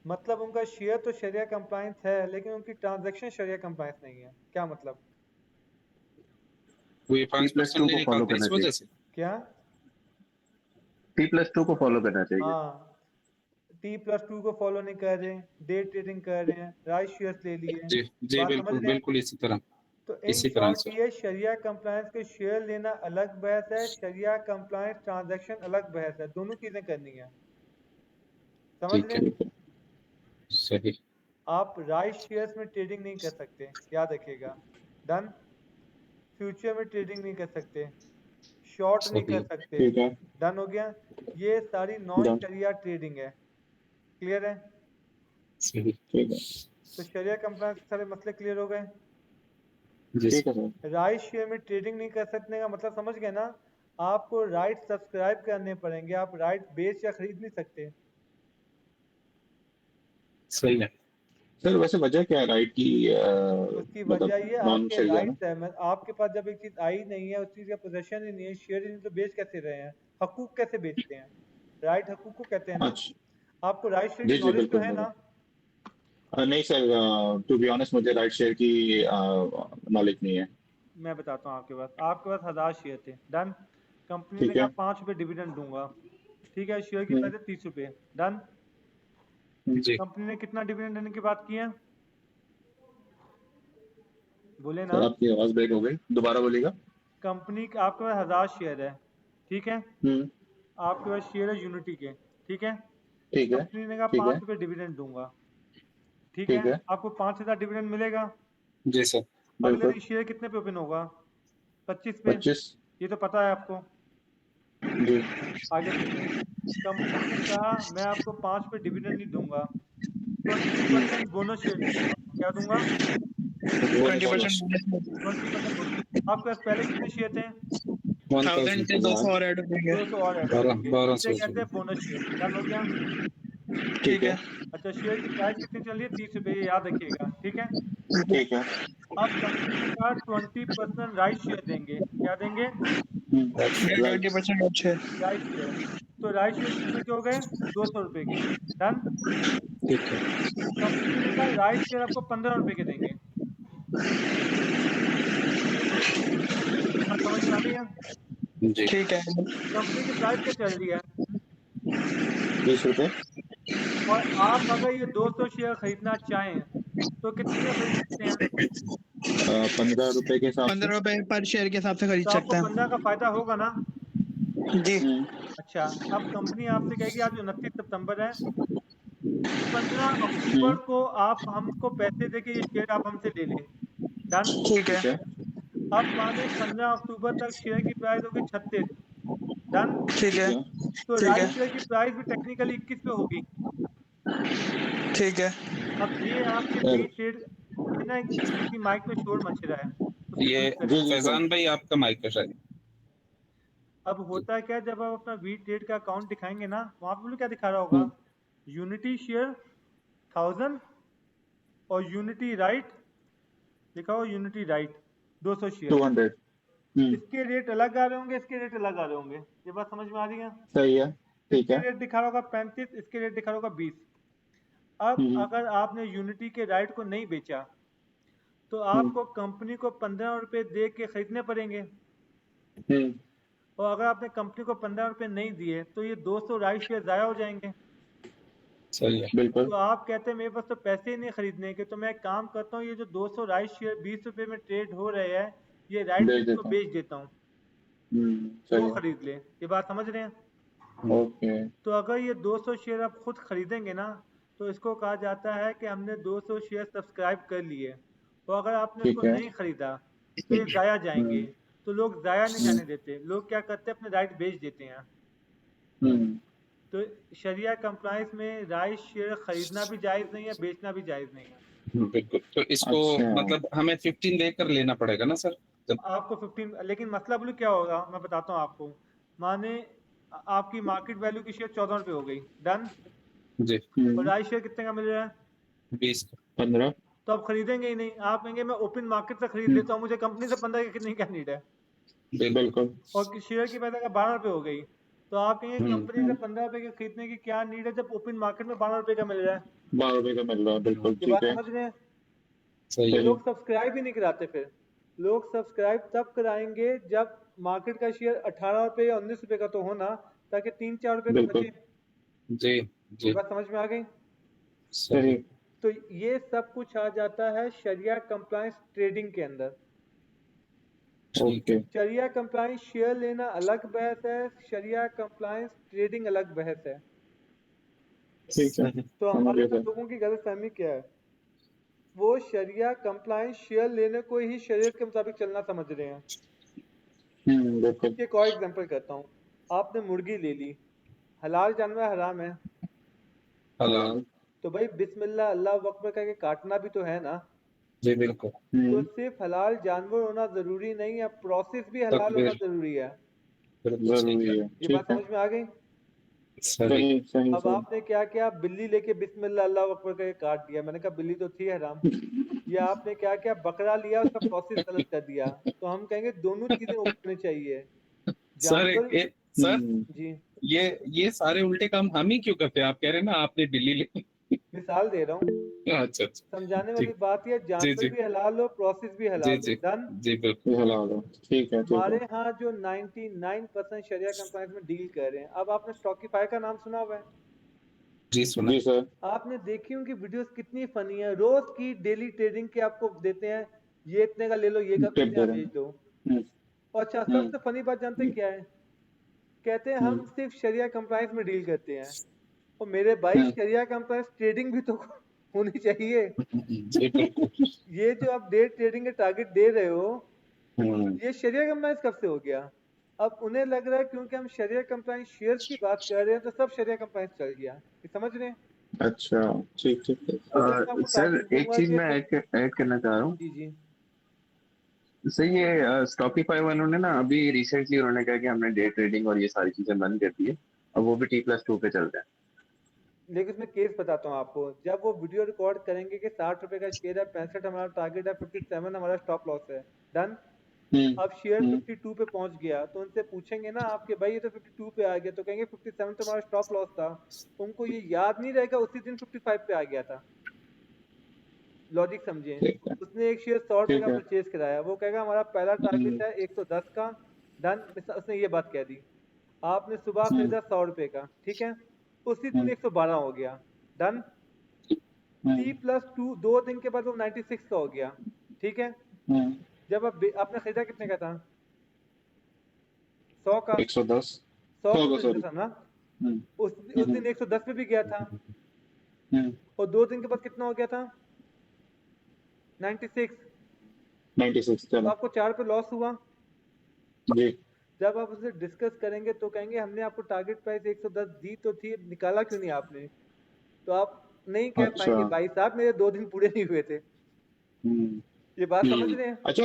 मतलब उनका शेयर तो शरिया कंप्लायंस है, लेकिन उनकी ट्रांजैक्शन शरिया कंप्लायंस नहीं है। क्या मतलब? वो ये T+2 5% नहीं को फॉलो निकालते करना इस चाहिए। वजह से? क्या? T+2 को फॉलो करना चाहिए। हाँ, T+2 को फॉलो नहीं कर रहे, डे ट्रेडिंग कर रहे हैं, राइट शेयर्स ले लिए। जी, जी, बात समझ बिल्कुल, रहे हैं? बिल्कुल इसी तरह, तो इन इसी तरह शॉर्ट सर। ये शरिया कंप्लायंस के शेयर लेना अलग बहस है, शरिया कंप्लायंस ट्रांजैक्शन अलग बहस है। दोनों चीजें करनी है। समझ ठीक रहे है, हैं? ठीक है। सही। आप राइट शेयर्स में ट्रेडिंग नहीं कर सकते, याद रखिएगा। डन। फ्यूचर में ट्रेडिंग नहीं कर सकते, शॉर्ट नहीं सही कर है, सकते। ठीक है, डन हो गया? ये सारी नॉन डन। शरिया ट्रेडिंग है। क्लियर है? सही। ठीक है, तो शरिया कंप्लायंस के सारे मसले क्लियर हो गए। जी ठीक सर। है सर। राइट शेयर में ट्रेडिंग नहीं कर सकने का मतलब समझ गए ना? आपको राइट सब्सक्राइब करने पड़ेंगे, आप राइट बेच या खरीद नहीं सकते। सही है। सर वैसे वजह क्या है राइट की, उसकी मतलब वजह ये नॉन आपके शरिया में? राइट्स है। मैं आपके पास जब एक चीज आई नहीं है, उस चीज का पोजेशन ही नहीं है, शेयर ही नहीं, तो बेच कैसे रहे हैं? हकूक कैसे बेचते हैं? राइट हकूक को कहते हैं ना। अच्छा, आपको राइट शेयर जी की जी नॉलेज तो बिल्कुल है बिल्कुल। ना? नहीं सर, टू बी ऑनेस्ट मुझे राइट शेयर की नॉलेज नहीं है। मैं बताता हूँ। आपके पास 1000 शेयर थे। डन। कंपनी ने ठीक कहा है। 5 रुपए डिविडेंड दूंगा। ठीक है? शेयर की हम्म, प्राइस है 30 रुपए। डन। जी। कंपनी ने कितना डिविडेंड देने की बात की है? बोले ना। सर आपकी आवाज ब्रेक हो गई, दोबारा बोलिएगा। कंपनी का आपके पास 1000 शेयर है। ठीक है? हम्म, आपके पास शेयर है यूनिटी के। ठीक है। ठीक है। कंपनी ने कहा ठीक है। 5 रुपये डिविडेंड दूंगा, ठीक ठीक है। है। आपको 5,000 डिविडेंड मिलेगा। जी सर। अगले बिल्कुल। दिन शेयर कितने पे ओपन होगा? 25 पे। 25। ये तो पता है आपको। जी। आगे कंपनी ने कहा मैं आपको 5 पे डिविडेंड नहीं दूंगा, 20% बोनस शेयर दूंगा। क्या दूंगा? 20% 20% बोनस। आपके पास पहले कितने शेयर थे? 1000 से 200 और ऐड हो जाएंगे। 200 और ऐड हो जाएंगे। 1200 इसे कहते हैं बोनस शेयर। डन हो गया। ठीक है। अच्छा, शेयर की प्राइस कितनी चल रही है? 30 रुपये, ये याद रखिएगा, ठीक है। ठीक है। अब कंपनी ने कहा 20% राइट शेयर देंगे। क्या देंगे? राइट। 20% अच्छे। Right share. तो राइट शेयर कितने के हो गए? 200 रुपये के। डन। ठीक है। कंपनी ने कहा राइट शेयर आपको 15 रुपये के देंगे। बात समझ में आ रही है? जी। ठीक है। कंपनी की प्राइस क्या चल रही है? 20 रुपए। और आप अगर ये 200 शेयर खरीदना चाहें तो कितने का खरीद सकते हैं? 15 रुपए के हिसाब से। 15 रुपए पर शेयर के हिसाब से खरीद तो आपको सकते 15 का फायदा होगा ना? हैं जी। अच्छा, अब कंपनी आपसे कहेगी आज 29 सितंबर है, 15 अक्टूबर को आप हमको पैसे देके ये शेयर आप हमसे ले लें। डन। ठीक ठीक है। है। अब माने 15 अक्टूबर तक शेयर की प्राइस होगी 36। डन। ठीक है। तो ठीक राइट है। शेयर की प्राइस भी टेक्निकली 21 पे होगी। ठीक है। अब ये आपके सर। बी ट्रेड ये ना किसी की माइक में शोर मच रहा है, उसको ये म्यूट करें। जी जी सर। फैजान भाई आपका माइक है शायद। अब होता है क्या, जब आप अपना वी ट्रेड का अकाउंट दिखाएंगे ना, वहां पे बोलो क्या दिखा रहा होगा? यूनिटी शेयर 1000 और यूनिटी राइट लिखा हो, यूनिटी राइट 200 शेयर। 200। इसके रेट अलग आ रहे होंगे, इसके रेट अलग आ रहे होंगे। ये बात समझ में आ रही है? सही है। ठीक इसके है। रेट दिखा रहा होगा 35, इसके रेट दिखा रहा होगा 20। अब अगर आपने यूनिटी के राइट को नहीं बेचा तो आपको कंपनी को 15 रुपये दे के खरीदने पड़ेंगे। और अगर आपने कंपनी को 15 रुपये नहीं दिए तो ये 200 राइट शेयर ज़ाया हो जाएंगे। सही है। बिल्कुल। तो आप कहते हैं मेरे पास तो पैसे ही नहीं खरीदने के, तो मैं एक काम करता हूँ, ये जो 200 राइट शेयर 20 रुपये में ट्रेड हो रहे हैं, ये राइट बेच शेयर को देता हूँ। बेच देता हूँ, सही वो है। खरीद ले। ये बात समझ रहे हैं? ओके। तो अगर ये 200 शेयर आप खुद खरीदेंगे ना तो इसको कहा जाता है कि हमने 200 शेयर सब्सक्राइब कर लिए। और अगर आपने ठीक उसको है। नहीं खरीदा तो ये ज़ाया जाएंगे। तो लोग ज़ाया नहीं जाने देते, लोग क्या करते हैं अपने राइट बेच देते हैं। तो शरिया कंप्लायंस में राइट शेयर खरीदना भी जायज़ नहीं है, बेचना भी जायज़ नहीं है। बिल्कुल। तो इसको अच्छा। मतलब हमें 15 देकर लेना पड़ेगा ना सर? जब आपको 15, लेकिन मसला बोलो क्या होगा, मैं बताता हूँ आपको। माने आपकी मार्केट वैल्यू की शेयर 14 रुपये हो गई। डन। जी और राइट शेयर कितने का मिल रहा है? 20 15। तो आप खरीदेंगे ही नहीं, आप कहेंगे मैं ओपन मार्केट से खरीद लेता हूँ, मुझे कंपनी से 15 की कितनी क्या नीड है। बिल्कुल। और शेयर की पैसा का 12 रुपये हो गई, तो आप कहेंगे कंपनी से 15 रुपये के खरीदने की क्या नीड है जब ओपन मार्केट में 12 रुपये का मिल रहा है। 12 रुपए का मिल रहा है। बिल्कुल ये ठीक बात है। समझ रहे हैं? सही तो है। लोग सब्सक्राइब ही नहीं कराते। फिर लोग सब्सक्राइब तब कराएंगे जब मार्केट का शेयर 18 रुपये या 19 रुपये का तो होना, ताकि 3-4 रुपये तो बिल्कुल। बचे। जी ये जी बात समझ में आ गई? सही। तो ये सब कुछ आ जाता है शरिया कंप्लायंस ट्रेडिंग के अंदर। ओके। शरिया कंप्लायंस शेयर लेना अलग बहस है, शरिया कंप्लायंस ट्रेडिंग अलग बहस है। ठीक है। तो समझ हमारे गया अंदर सर। लोगों की गलतफहमी क्या है, वो शरिया कंप्लायंस शेयर लेने को ही शरीयत के मुताबिक चलना समझ रहे हैं। बिल्कुल। एक और एग्जांपल करता हूँ। आपने मुर्गी ले ली, हलाल जानवर हराम है, हलाल। तो भाई बिस्मिल्लाह अल्लाह अकबर कह के काटना भी तो है ना। जी बिल्कुल। तो सिर्फ हलाल जानवर होना जरूरी नहीं है, प्रोसेस भी हलाल होना तकबीर जरूरी है। बिल्कुल सही जरूरी है। है। ये बात ठीक है। समझ में आ गई? सही। सही सही अब सही। आपने क्या किया, बिल्ली लेके बिस्मिल्लाह अल्लाह अकबर कह के काट दिया, मैंने कहा बिल्ली तो थी हराम। या आपने क्या किया, बकरा लिया, उसका प्रोसेस गलत कर दिया। तो हम कहेंगे दोनों चीजें होनी चाहिए। सर जानवर सर जी, ये सारे उल्टे काम हम ही क्यों करते हैं? आप कह रहे हैं ना आपने दिल्ली ले। मिसाल दे रहा हूँ, अच्छा अच्छा। समझाने वाली ठीक। बात यह, जी जानवर जी भी हलाल हो, प्रोसेस भी जी हलाल हो। जी डन। जी बिल्कुल। ये हलाल है। ठीक है। ठीक हमारे है। यहाँ जो 99% शरिया कंप्लायंस में डील कर रहे हैं। अब आपने स्टॉकीफाई का नाम सुना हुआ है? जी सुना। जी सर। आपने देखी उनकी वीडियोस कितनी फनी है, रोज की डेली ट्रेडिंग के आपको देते हैं, ये इतने का ले लो, ये कब टिप इतने दे का रहे बेच दो। हैं। और अच्छा, सबसे फनी बात जानते क्या है? कहते हैं हम सिर्फ शरिया कंप्लायंस में डील करते हैं। और मेरे भाई हाँ। शरिया कंप्लायंस ट्रेडिंग भी तो होनी चाहिए। जी बिल्कुल। ये जो आप डे ट्रेडिंग के टारगेट दे रहे हो, हम्म, ये शरिया कंप्लायंस कब से हो गया? अब उन्हें लग रहा है क्योंकि हम शरिया कंप्लायंस शेयर्स की बात कर रहे हैं तो सब शरिया कंप्लायंस चल गया, ये समझ रहे हैं? अच्छा, ठीक ठीक ठीक। तो मैं आपको सर टारगेट एक दूंगा चीज कि मैं ऐड करना चाह रहा हूँ। जी जी सर ये स्टॉकीफाई वालों ने ना अभी रिसेंटली उन्होंने कहा कि हमने डे ट्रेडिंग और ये सारी चीजें बंद कर दी है, और वो भी T+2 पे चल रहा है। लेकिन इसमें केस बताता हूँ आपको। जब वो वीडियो रिकॉर्ड करेंगे कि 60 रुपए का शेयर है, 65 हमारा टारगेट है, 57 हमारा स्टॉप लॉस है, डन। अब शेयर 52 पे पहुंच गया तो उनसे पूछेंगे ना आपके भाई ये तो 52 पे आ गया, तो कहेंगे 57 तो हमारा स्टॉप लॉस था। उनको ये याद नहीं रहेगा उसी दिन 55 पे आ गया था। लॉजिक समझिए। ठीक है, उसने एक शेयर 100 रुपए ठीक का है। परचेज कराया, वो कहेगा हमारा पहला टारगेट है 110 का, डन। उसने ये बात कह दी। आपने सुबह खरीदा 100 रुपए का, ठीक है, उसी दिन 112 हो गया, डन। T+2 2 दिन के बाद वो 96 का हो गया, ठीक है। जब आपने खरीदा कितने का था? 100 का, 110। 100 100 का का, सॉरी। खरीदा था ना। उस दिन 110 पे भी गया था, और 2 दिन के बाद कितना हो गया था? 96। 96, तो चलो आपको 4 पे लॉस हुआ। जी। जब आप उसे डिस्कस करेंगे तो कहेंगे हमने आपको टारगेट प्राइस 110 दी तो थी, निकाला क्यों नहीं आपने? तो आप नहीं कह अच्छा। पाएंगे भाई साहब मेरे 2 दिन पूरे नहीं हुए थे। हम्म, ये बात समझ रहे हैं? अच्छा।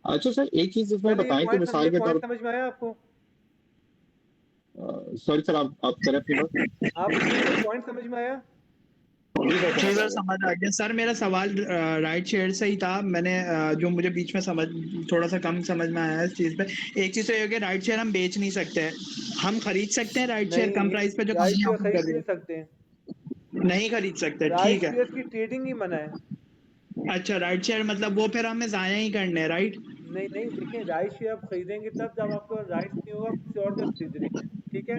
अच्छा सर, एक चीज इसमें पहले ये बताएं कि मिसाल के तौर। पॉइंट समझ में आया आपको? सॉरी सर, आप करें अपनी बात। आपको ये पॉइंट समझ में आया? जी सर, समझ आ गया सर। मेरा सवाल राइट शेयर से ही था। मैंने जो मुझे बीच में समझ थोड़ा सा कम समझ में आया इस चीज पे। एक चीज तो ये है कि राइट शेयर हम बेच नहीं सकते हैं, हम खरीद सकते हैं राइट शेयर कम नहीं, प्राइस पे जो राइट कंपनी शेयर ऑफर कर खरीद रही नहीं है। सकते। नहीं खरीद सकते, राइट ठीक है। शेयर की ट्रेडिंग ही मना है। अच्छा, राइट शेयर मतलब वो फिर हमें जाया ही करने हैं, राइट? नहीं नहीं, देखिए राइट शेयर आप खरीदेंगे तब जब आपको राइट नहीं होगा, किसी और का खरीदने हैं, ठीक है।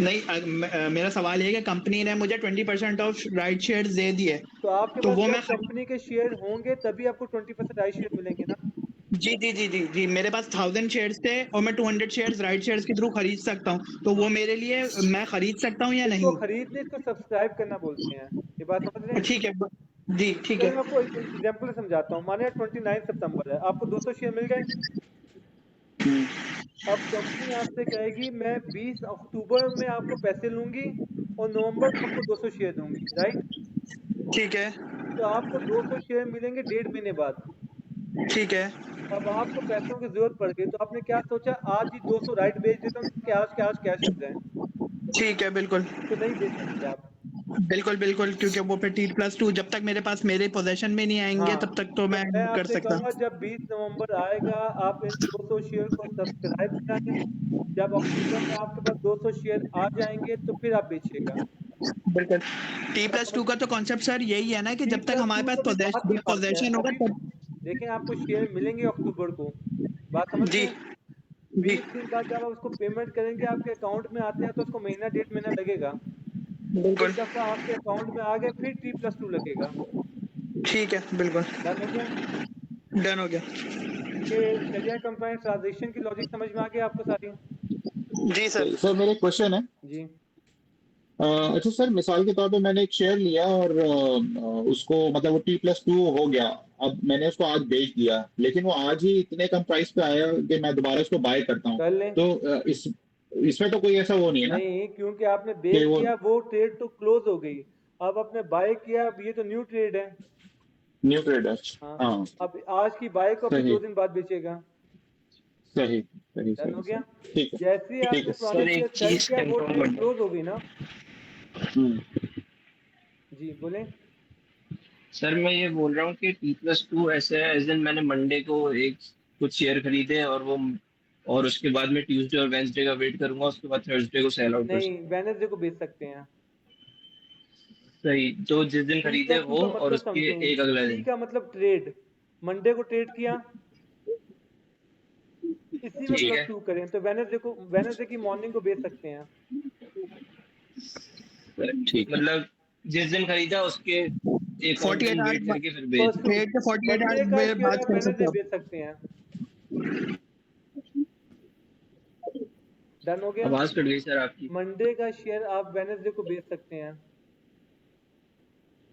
नहीं, मेरा सवाल ये है कि कंपनी ने मुझे 20% ऑफ राइट शेयर दे दिए, तो आपके तो पास वो मैं जब कंपनी के शेयर होंगे तभी आपको 20% राइट शेयर मिलेंगे ना। जी जी जी जी जी, मेरे पास 1000 शेयर्स थे और मैं 200 शेयर्स राइट शेयर्स के थ्रू खरीद सकता हूँ, तो वो मेरे लिए मैं खरीद सकता हूँ या इसको नहीं? खरीदने, इसको सब्सक्राइब करना बोलते हैं। ये बात समझ रहे हैं? ठीक है, जी ठीक चलिए है। मैं आपको एग्जाम्पल समझाता हूँ। माने 29 सितंबर है, आपको 200 शेयर मिल गए। अब कंपनी आपसे कहेगी मैं 20 अक्टूबर में आपको पैसे लूंगी और नवंबर को आपको 200 शेयर दूंगी, राइट। ठीक है। तो आपको 200 शेयर मिलेंगे 1.5 महीने बाद। ठीक है। अब आपको पैसों की जरूरत पड़ गई तो आपने क्या सोचा, आज ही 200 राइट बेच देता हूँ कि आज के आज कैश हो जाए। ठीक है, बिल्कुल तो नहीं बेच सकते आप। बिल्कुल बिल्कुल, क्योंकि वो फिर T+2 जब तक मेरे पास मेरे पोजेशन में नहीं आएंगे हाँ, तब तक तो तो मैं मैं कर आपसे सकता। कहूंगा जब 20 नवंबर आएगा आप इन 200 शेयर को सब्सक्राइब कराएं। जब अक्टूबर में आपके पास 200 शेयर आ जाएंगे तो फिर आप बेचिएगा। बिल्कुल। T+2 का तो कॉन्सेप्ट सर यही है ना कि जब तक हमारे T+2 पास तो भी बात की बात है पोजेशन होगा अभी। तब। देखें आपको शेयर मिलेंगे अक्टूबर को, बात समझ रहे जी हैं। जी 20 दिन बाद जब आप उसको पेमेंट करेंगे आपके अकाउंट में आते हैं तो उसको महीना 1.5 महीना लगेगा। बिल्कुल। एक दफा आपके अकाउंट में आ गए फिर T+2 लगेगा। ठीक है, बिल्कुल डन हो गया? डन हो गया। ये शरिया कंप्लायंस ट्रांजेक्शन की लॉजिक समझ में आ गया आपको सारी? जी सर। सर मेरा एक क्वेश्चन है। जी अच्छा सर, मिसाल के तौर पे मैंने एक शेयर लिया और उसको मतलब वो T+2 हो गया। अब मैंने उसको आज बेच दिया, लेकिन वो आज ही इतने कम प्राइस पे आया कि मैं दोबारा उसको बाय करता हूँ। कर लें। तो इसमें तो कोई ऐसा वो नहीं है ना नहीं, क्योंकि आपने कि बेच वो दिया वो ट्रेड तो क्लोज हो गई। अब आपने बाय किया, अब ये तो न्यू ट्रेड है। न्यू ट्रेड है। हाँ, हाँ, अब आज की बाय को अभी सही 2 दिन बाद बेचेगा। सही सही डन हो सही गया? सही। ठीक है, जैसे ही ठीक आपने है। पुराने सर शेयर एक सेल चीज किया वो कंफर्म ट्रेड कर दो। क्लोज हो गई ना। हम्म, जी बोलें। सर मैं ये बोल रहा हूँ कि T+2 ऐसे है, एज इन मैंने मंडे को एक कुछ शेयर खरीदे और वो, और उसके बाद में ट्यूसडे और वेंसडे का वेट करूंगा, उसके बाद थर्सडे को सेल आउट कर नहीं, सकता हूँ। वेनेसडे को बेच सकते हैं। सही, तो जिस दिन खरीदे T+2 वो का और मतलब उसके समझो। एक अगला T दिन। का मतलब ट्रेड, मंडे को ट्रेड किया, इसी में ठीक है, +2 करें तो वेनेसडे की मॉर्निंग को बेच सकते हैं। ठीक, मतलब जिस दिन खरीदा उसके एक और 48 दिन वेट आवर्स करके फिर बेच परसों दूँ। 8 से 48 मंडे का आवर्स शेयर बाद आप कर सकते वेनेसडे हो। बेच सकते हैं। डन हो गया। आवाज कट गई सर आपकी। मंडे का शेयर आप वेडनेसडे को बेच सकते हैं,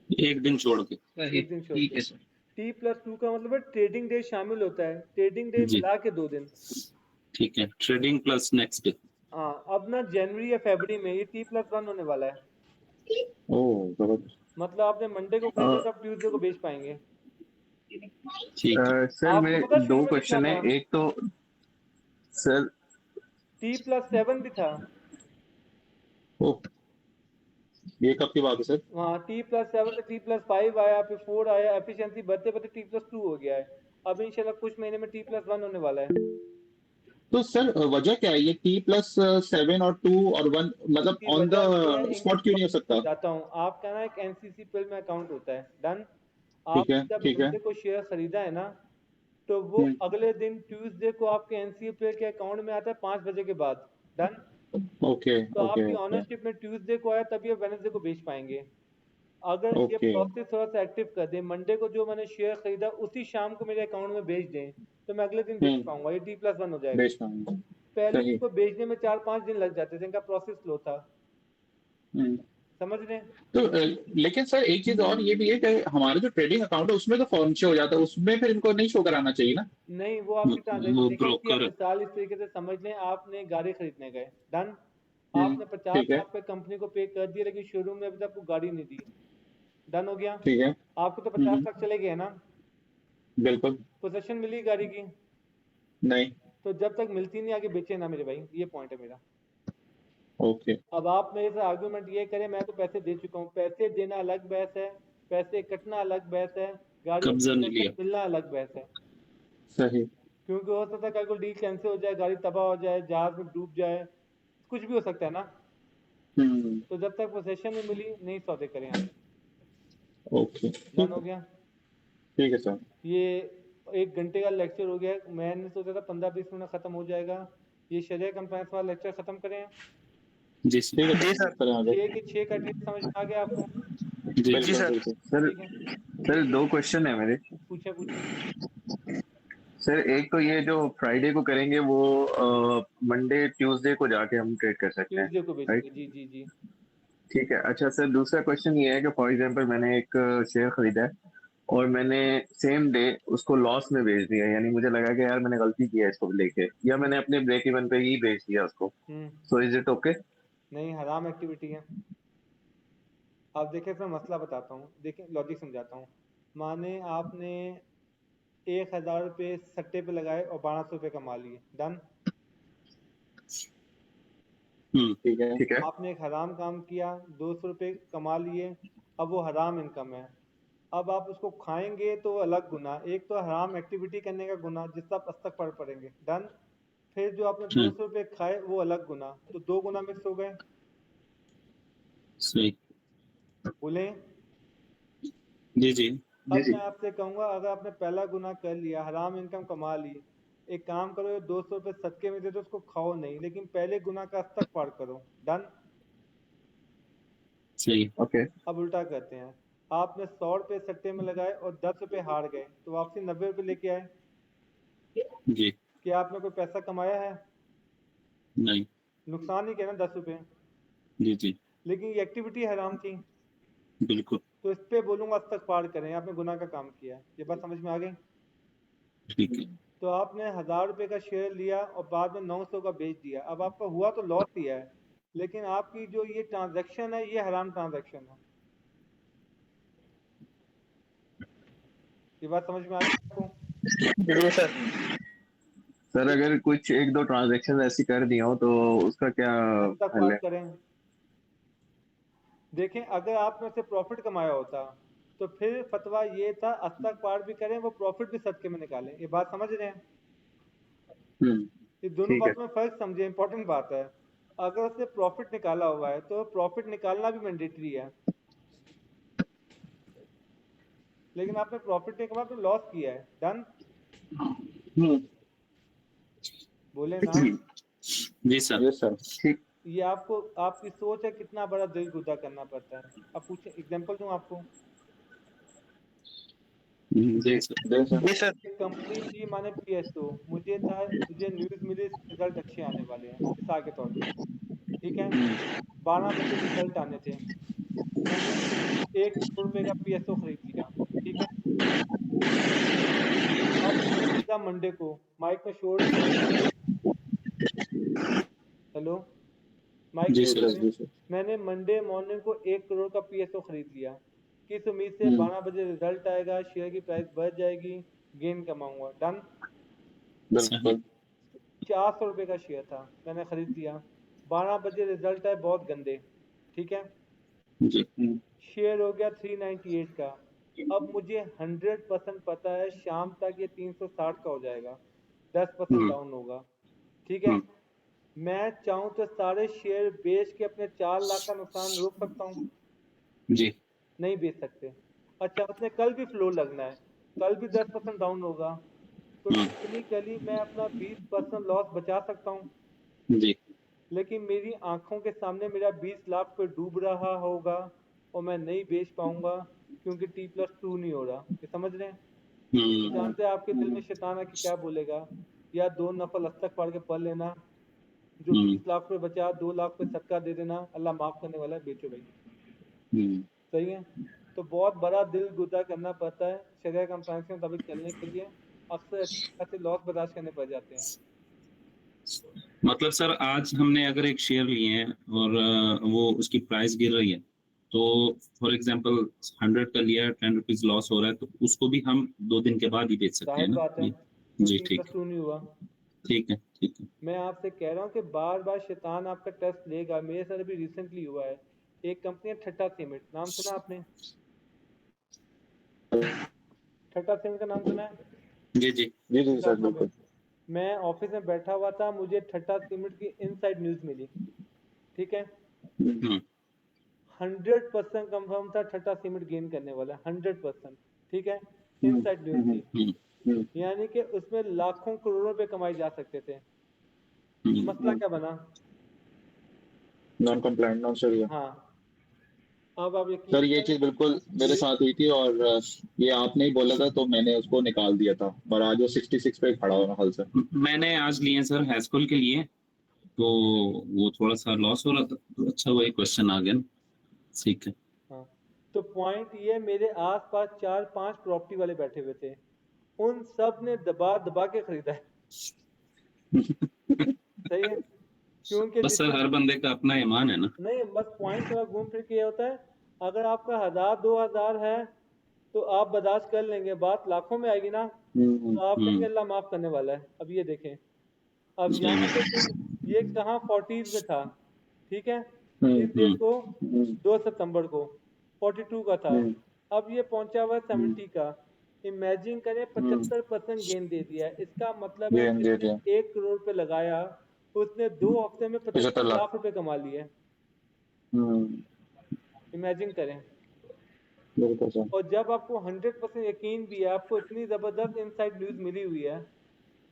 एक दिन छोड़ के। सही, एक दिन छोड़ ठीक के। है सर। T+2 का मतलब है ट्रेडिंग डे शामिल होता है, ट्रेडिंग डे जी मिला के 2 दिन। ठीक है, ट्रेडिंग प्लस नेक्स्ट डे। हाँ, अब ना जनवरी या फरवरी में ये T+1 होने वाला है। ओह जबरदस्त। मतलब आपने मंडे को खरीदा तो आप ट्यूसडे को बेच पाएंगे। ठीक है। सर आपको मेरे पता शुरू दो में कितना क्वेश्चन है, था? एक तो सर T+7 भी था। ओह ये कब की बात है सर? वहाँ T+7 से T+5 आया, फिर 4 आया, एफिशिएंसी बढ़ते बढ़ते T+2 हो गया है। अब इंशाल्लाह कुछ महीने में T+1 होने वाला है। तो सर वजह क्या है ये T+7 और 2 और 1, मतलब इसकी ऑन वजह ये है, द स्पॉट क्यों नहीं हो सकता? बताता हूँ आपका ना एक NCCPL में अकाउंट होता है। डन। ठीक है आपने जब ठीक है। मंडे को शेयर खरीदा है ना, तो वो अगले दिन ट्यूसडे को आपके NCCPL के अकाउंट में आता है 5 बजे के बाद। डन। ओके तो ओके आपकी ओके ऑनरशिप में ट्यूसडे को आया तभी आप वेडनेसडे को बेच पाएंगे। अगर ये ओके प्रोसेस थोड़ा सा एक्टिव कर दें, मंडे को जो मैंने शेयर खरीदा उसी शाम को मेरे अकाउंट में भेज दें, तो मैं अगले दिन बेच पाऊंगा, ये T+1 हो जाएगा। बेच पाऊंगा। पहले सही। इसको बेचने में 4-5 दिन लग जाते थे, इनका प्रोसेस स्लो था। हम्म। समझ रहे हैं? तो लेकिन सर एक चीज और ये भी है कि हमारे जो ट्रेडिंग अकाउंट है उसमें तो फॉर्म शो हो जाता है, उसमें फिर इनको नहीं शो कराना चाहिए ना? नहीं, वो आपकी ट्रांजेक्शन, वो देखिए इसकी आप ब्रोकर। मिसाल इस तरीके से समझ लें, आपने गाड़ी खरीदने गए। डन। आपने 50 ठीक है लाख पे कंपनी को पे कर दिया, लेकिन शोरूम ने अभी तक आपको गाड़ी नहीं दी। डन हो गया। ठीक है। आपको तो 50 लाख चले गए ना, बिल्कुल। पोजेशन मिली गाड़ी की, नहीं। तो जब तक मिलती नहीं आगे बेचे ना मेरे भाई, ये पॉइंट है मेरा। ओके। अब आप मेरे से आर्गुमेंट ये करें, मैं तो पैसे दे चुका हूँ, पैसे देना अलग बहस है, पैसे कटना अलग बहस है, गाड़ी कब्जा नहीं पोजेशन लिया। मिलना अलग बहस है। सही। क्योंकि हो सकता है कल को डील कैंसिल हो जाए, गाड़ी तबाह हो जाए, जहाज में डूब जाए, कुछ भी हो सकता है ना। हम्म। तो जब तक पोजेशन नहीं मिली, नहीं सौदे करें आप। ओके डन ठीक हो है। गया। ठीक है सर। ये 1 घंटे का लेक्चर हो गया, मैंने सोचा था 15-20 मिनट खत्म हो जाएगा। ये शरिया कंप्लायंस वाला लेक्चर खत्म करें। जी सर। ठीक है जी सर, सर। करें आगे। 6 के 6 क्राइटेरिया समझ में आ गया आपको? जी जी बिल्कुल सर। बिल्कुल। सर ठीक है, सर दो क्वेश्चन है मेरे। पूछे पूछे। सर एक तो ये जो फ्राइडे को करेंगे वो मंडे ट्यूसडे को जाके हम ट्रेड कर सकते हैं, ट्यूसडे को राइट? बेचेंगे, जी जी जी। ठीक है। अच्छा सर दूसरा क्वेश्चन ये है कि फॉर एग्जांपल मैंने एक शेयर खरीदा है और मैंने सेम डे उसको लॉस में बेच दिया, यानी मुझे लगा कि यार मैंने गलती की है इसको लेके, या मैंने अपने ब्रेक इवन पे ही बेच दिया उसको, hmm. So is it okay? नहीं, हराम एक्टिविटी है। अब देखिए, इसमें मसला बताता हूँ, देखिए लॉजिक समझाता हूँ। माने आपने 1,000 रुपये सट्टे पे लगाए और 1,200 रुपये कमा लिए। डन। ठीक है। ठीक है। आपने एक हराम काम किया, 200 रुपये कमा लिए, अब वो हराम इनकम है। अब आप उसको खाएंगे तो वो अलग गुना, एक तो हराम एक्टिविटी करने का गुना जिससे आप इस्तगफार पढ़ेंगे। डन। फिर जो आपने 200 रुपये खाए वो अलग गुना, तो 2 गुना मिक्स हो गए। सही। बोले। जी जी। जी अब जी। मैं आपसे कहूंगा, अगर आपने पहला गुना कर लिया, हराम इनकम कमा ली, एक काम करो, 200 रुपये सदके में दे दो, उसको खाओ नहीं, लेकिन पहले गुना का इस्तगफार करो। डन। सही। ओके। अब उल्टा करते हैं, आपने 100 रुपये सट्टे में लगाए और 10 रुपये हार गए, तो वापसी 90 रुपये लेके आए। जी। क्या आपने कोई पैसा कमाया है? नहीं। नुकसान ही किया ना 10 रुपये, जी जी। लेकिन ये एक्टिविटी हराम थी। बिल्कुल। तो इस पे बोलूंगा इस्तगफार करें, आपने गुनाह का काम किया है। ये बात समझ में आ गई? ठीक है। तो आपने 1,000 रुपये का शेयर लिया और बाद में 900 का बेच दिया, अब आपका हुआ तो लॉस ही है, लेकिन आपकी जो ये ट्रांजैक्शन है ये हराम ट्रांजैक्शन है। ये बात समझ में आ गई आपको? जी सर। सर अगर कुछ एक दो ट्रांजैक्शन ऐसी कर दी हो तो उसका क्या हल इस्तगफार है? करें। देखें, अगर आपने से प्रॉफिट कमाया होता तो फिर फतवा ये था, इस्तगफार भी करें, वो प्रॉफिट भी सदके में निकालें। ये बात समझ रहे हैं? ये दोनों ठीक है। बातों में फर्क समझे, इंपॉर्टेंट बात है। अगर उसने प्रॉफिट निकाला हुआ है तो प्रॉफिट निकालना भी मैंडेटरी है, लेकिन आपने प्रॉफिट नहीं कमाया, आपने लॉस किया है। डन। बोले ना। जी सर। Yes sir. ठीक। ये आपको, आपकी सोच है, कितना बड़ा दिल गुदा करना पड़ता है। अब पूछे, एग्जांपल दूं आपको। जी सर। जी सर। कंपनी थी माने PSO, मुझे न्यूज मिली रिजल्ट अच्छे आने वाले हैं मिसाल के तौर पे, ठीक है। 12 बजे रिजल्ट आने थे, मैंने 1 करोड़ रुपए का PSO खरीद लिया, ठीक है। अब सीधा मंडे को माइक में शोर, हेलो माइक जी में सर। शोर, मैंने मंडे मॉर्निंग को 1 करोड़ का PSO खरीद लिया, किस उम्मीद से 12 बजे रिजल्ट आएगा, शेयर की प्राइस बढ़ जाएगी, गेन कमाऊंगा। डन। बिल्कुल। 400 रुपए का शेयर था, मैंने खरीद लिया, 12 बजे रिजल्ट आए बहुत गंदे, ठीक है। जी। शेयर हो गया 398 का। अब मुझे 100% पता है शाम तक ये 360 का हो जाएगा, 10% डाउन होगा, ठीक है। मैं चाहूँ तो सारे शेयर बेच के अपने 4 लाख का नुकसान रोक सकता हूँ, जी। नहीं बेच सकते। अच्छा, उसने कल भी फ्लो लगना है, कल भी 10% डाउन होगा, तो टेक्निकली मैं अपना 20% लॉस बचा सकता हूँ, जी। लेकिन मेरी आंखों के सामने मेरा 20 लाख पे डूब रहा होगा और मैं नहीं बेच पाऊंगा क्योंकि T+2 नहीं हो रहा। ये समझ रहे हैं? तो जानते हैं आपके दिल में शैतान आके क्या बोलेगा, या 2 नफल हस्तक पढ़ के पढ़ लेना, जो 20 लाख पे बचा 2 लाख पे सदका दे देना, अल्लाह माफ करने वाला है, बेचो भाई। सही है। तो बहुत बड़ा दिल गुदा करना पड़ता है शरिया कंप्लायंस के मुताबिक चलने के लिए, अक्सर ऐसे लॉस बर्दाश्त करने पड़ जाते हैं। मतलब सर आज हमने अगर एक शेयर लिए हैं और वो उसकी प्राइस गिर रही है, तो फॉर एग्जांपल 100 का लिया, 10 रुपीज लॉस हो रहा है, तो उसको भी हम 2 दिन के बाद ही बेच सकते हैं जाहिर ना? बात है, जी क्योंकि ठीक T+2 नहीं हुआ। ठीक है। ठीक है। मैं आपसे कह रहा हूँ कि बार बार शैतान आपका टेस्ट लेगा। मेरे साथ अभी रिसेंटली हुआ है, एक कंपनी है ठट्टा सीमेंट, नाम सुना आपने? ठट्टा सीमेंट का नाम सुना है? जी जी। जी सर ठट्टा बिल्कुल। सीमेंट। मैं ऑफिस में बैठा हुआ था, मुझे ठट्टा सीमेंट की इनसाइड न्यूज मिली, ठीक है। 100% कंफर्म था ठट्टा सीमेंट गेन करने वाला है, 100%, ठीक है। इनसाइड न्यूज थी, यानी कि उसमें लाखों करोड़ों रुपए कमाए जा सकते थे। मसला क्या बना? नॉन कंप्लायंट, नॉन शरिया। हाँ, अब आप सर यकीन ये करें, चीज बिल्कुल मेरे साथ हुई थी, और ये आपने ही बोला था तो मैंने उसको निकाल दिया था, और आज वो 66 पे खड़ा हुआ हाल से। मैंने आज लिए सर हैस्कल के लिए, तो वो थोड़ा सा लॉस हो रहा था, तो अच्छा वही क्वेश्चन आ गया ना। ठीक है। हाँ, तो पॉइंट ये, मेरे आसपास 4-5 प्रॉपर्टी वाले बैठे हुए थे, उन सब ने दबा दबा के खरीदा है। सही है, क्योंकि बस सर जितना, हर बंदे का अपना ईमान है ना। नहीं बस पॉइंट थोड़ा घूम फिर के ये होता है, अगर आपका 1000-2000 है तो आप बर्दाश्त कर लेंगे, बात लाखों में आएगी ना तो आप कहेंगे अल्लाह माफ करने वाला है। अब ये देखें, अब सही यहाँ पे बात। ये कहाँ 40s में था, ठीक है, किस डेट को, 2 सितंबर को 42 का था, अब ये पहुंचा हुआ 70 का। इमेजिन करें 75% गेन दे दिया है, इसका मतलब है ये दे जिसने दिया 1 करोड़ पे लगाया उसने 2 हफ्ते में 75 75 लाख। लाख रुपए कमा लिए। इमेजिन करें। बिल्कुल सर। और जब आपको 100% यकीन भी है, आपको इतनी जबरदस्त इनसाइड न्यूज मिली हुई है,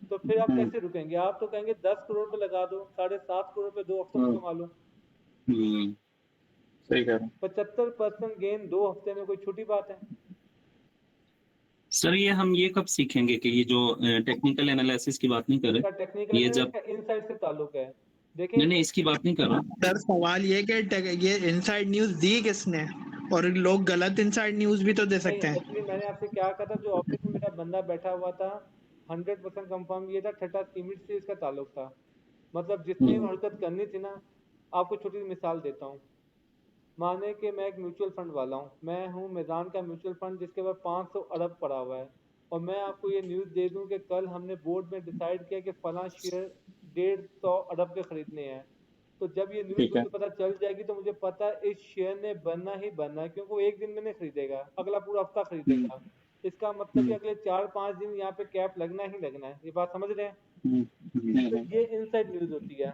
तो फिर आप कैसे रुकेंगे? आप तो कहेंगे 10 करोड़ पे लगा दो, 7.5 करोड़ पे 2 हफ्तों में कमा लो। सही कह रहे हैं। 75% गेन 2 हफ्ते में कोई छोटी बात है? सर ये हम ये कब सीखेंगे कि ये जो टेक्निकल एनालिसिस की बात नहीं कर इसका रहे, टेक्निकल ये में जब, इसका इनसाइड से ताल्लुक है। देखें, नहीं नहीं इसकी बात नहीं कर रहा। सर सवाल ये कि ये इनसाइड न्यूज दी किसने, और लोग गलत इनसाइड न्यूज भी तो दे नहीं सकते हैं। एक्चुअली मैंने आपसे क्या कहा था, जो ऑफिस में मेरा बंदा बैठा हुआ था 100% कंफर्म ये था ठट्टा सीमेंट से इसका ताल्लुक था। मतलब जितनी भी हरकत करनी थी ना, आपको छोटी सी मिसाल देता हूँ। माने कि मैं एक म्यूचुअल फंड वाला हूँ, मैं हूँ मैदान का म्यूचुअल फंड जिसके पास 500 अरब पड़ा हुआ है, और मैं आपको ये न्यूज़ दे दूं कि कल हमने बोर्ड में डिसाइड किया कि फला शेयर 150 अरब के खरीदने हैं। तो जब ये न्यूज़ ठीक है। मुझे पता चल जाएगी तो मुझे पता है इस शेयर ने बनना ही बनना है, क्योंकि वो एक दिन में नहीं खरीदेगा, अगला पूरा हफ्ता खरीदेगा। इसका मतलब कि अगले 4-5 दिन यहाँ पे कैप लगना ही लगना है। ये बात समझ रहे हैं? तो ये इनसाइड न्यूज़ होती है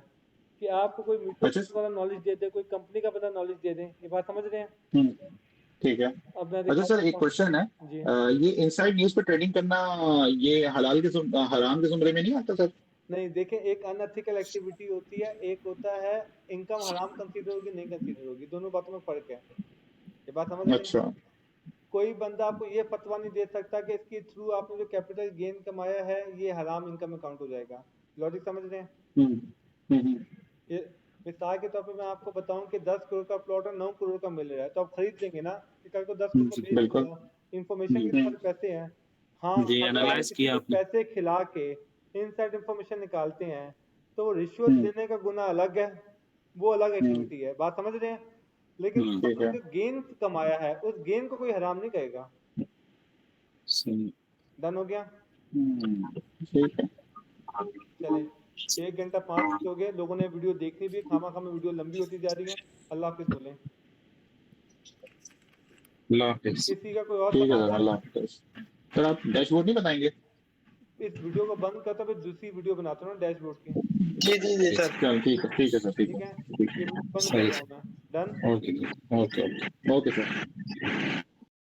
कि आपको कोई म्यूचुअल अच्छा। फंड वाला नॉलेज दे दे, कोई कंपनी का पता नॉलेज दे दे। ये बात समझ रहे हैं? ठीक है। अब मैं अच्छा दिखाता सर एक हूँ क्वेश्चन है, जी। ये इनसाइड न्यूज पे ट्रेडिंग करना, ये हराम के जुमरे में नहीं आता सर? नहीं देखें, एक अनएथिकल एक्टिविटी होती है, एक होता है इनकम हराम कंसीडर होगी नहीं कंसीडर होगी, दोनों बातों में फर्क है। ये बात समझ रहे हैं? अच्छा। कोई बंदा आपको ये फतवा नहीं दे सकता कि इसके थ्रू आपने जो कैपिटल गेन कमाया है ये हराम इनकम अकाउंट हो जाएगा। लॉजिक समझ रहे हैं? ये मिसाल के तौर पे मैं आपको बताऊं कि 10 करोड़ का प्लॉट और 9 करोड़ का मिल रहा है, तो आप खरीद लेंगे ना कि कल को 10 करोड़ का बेच बिल्कुल। दूंगा। इंफॉर्मेशन के सारे पैसे हैं। हाँ, जी, अगर आप एनालाइज किसी किया को आपने। पैसे खिला के इनसाइड इंफॉर्मेशन निकालते हैं तो वो रिश्वत देने का गुनाह अलग है, वो अलग एक्टिविटी है। बात समझ रहे हैं? लेकिन ठीक है। जो गेन कमाया है उस गेन को कोई हराम नहीं कहेगा। सही। डन हो गया? ठीक है। चले 1 घंटा 5 मिनट हो गए, लोगों ने वीडियो देखनी भी, खामा खामा वीडियो लंबी होती जा रही है। अल्लाह हाफिज बोलें। अल्लाह हाफिज। किसी का कोई और ठीक है सवाल सर, है? अल्लाह हाफिज़। सर आप डैशबोर्ड नहीं बताएंगे? इस वीडियो को बंद करता हूँ, फिर दूसरी वीडियो बनाता हूँ ना डैशबोर्ड की। जी सर। चल ठीक है सर, ठीक ठीक है। है, ठीक ये बंद कर सही। रहा हूँ मैं। Done. Okay okay okay sir.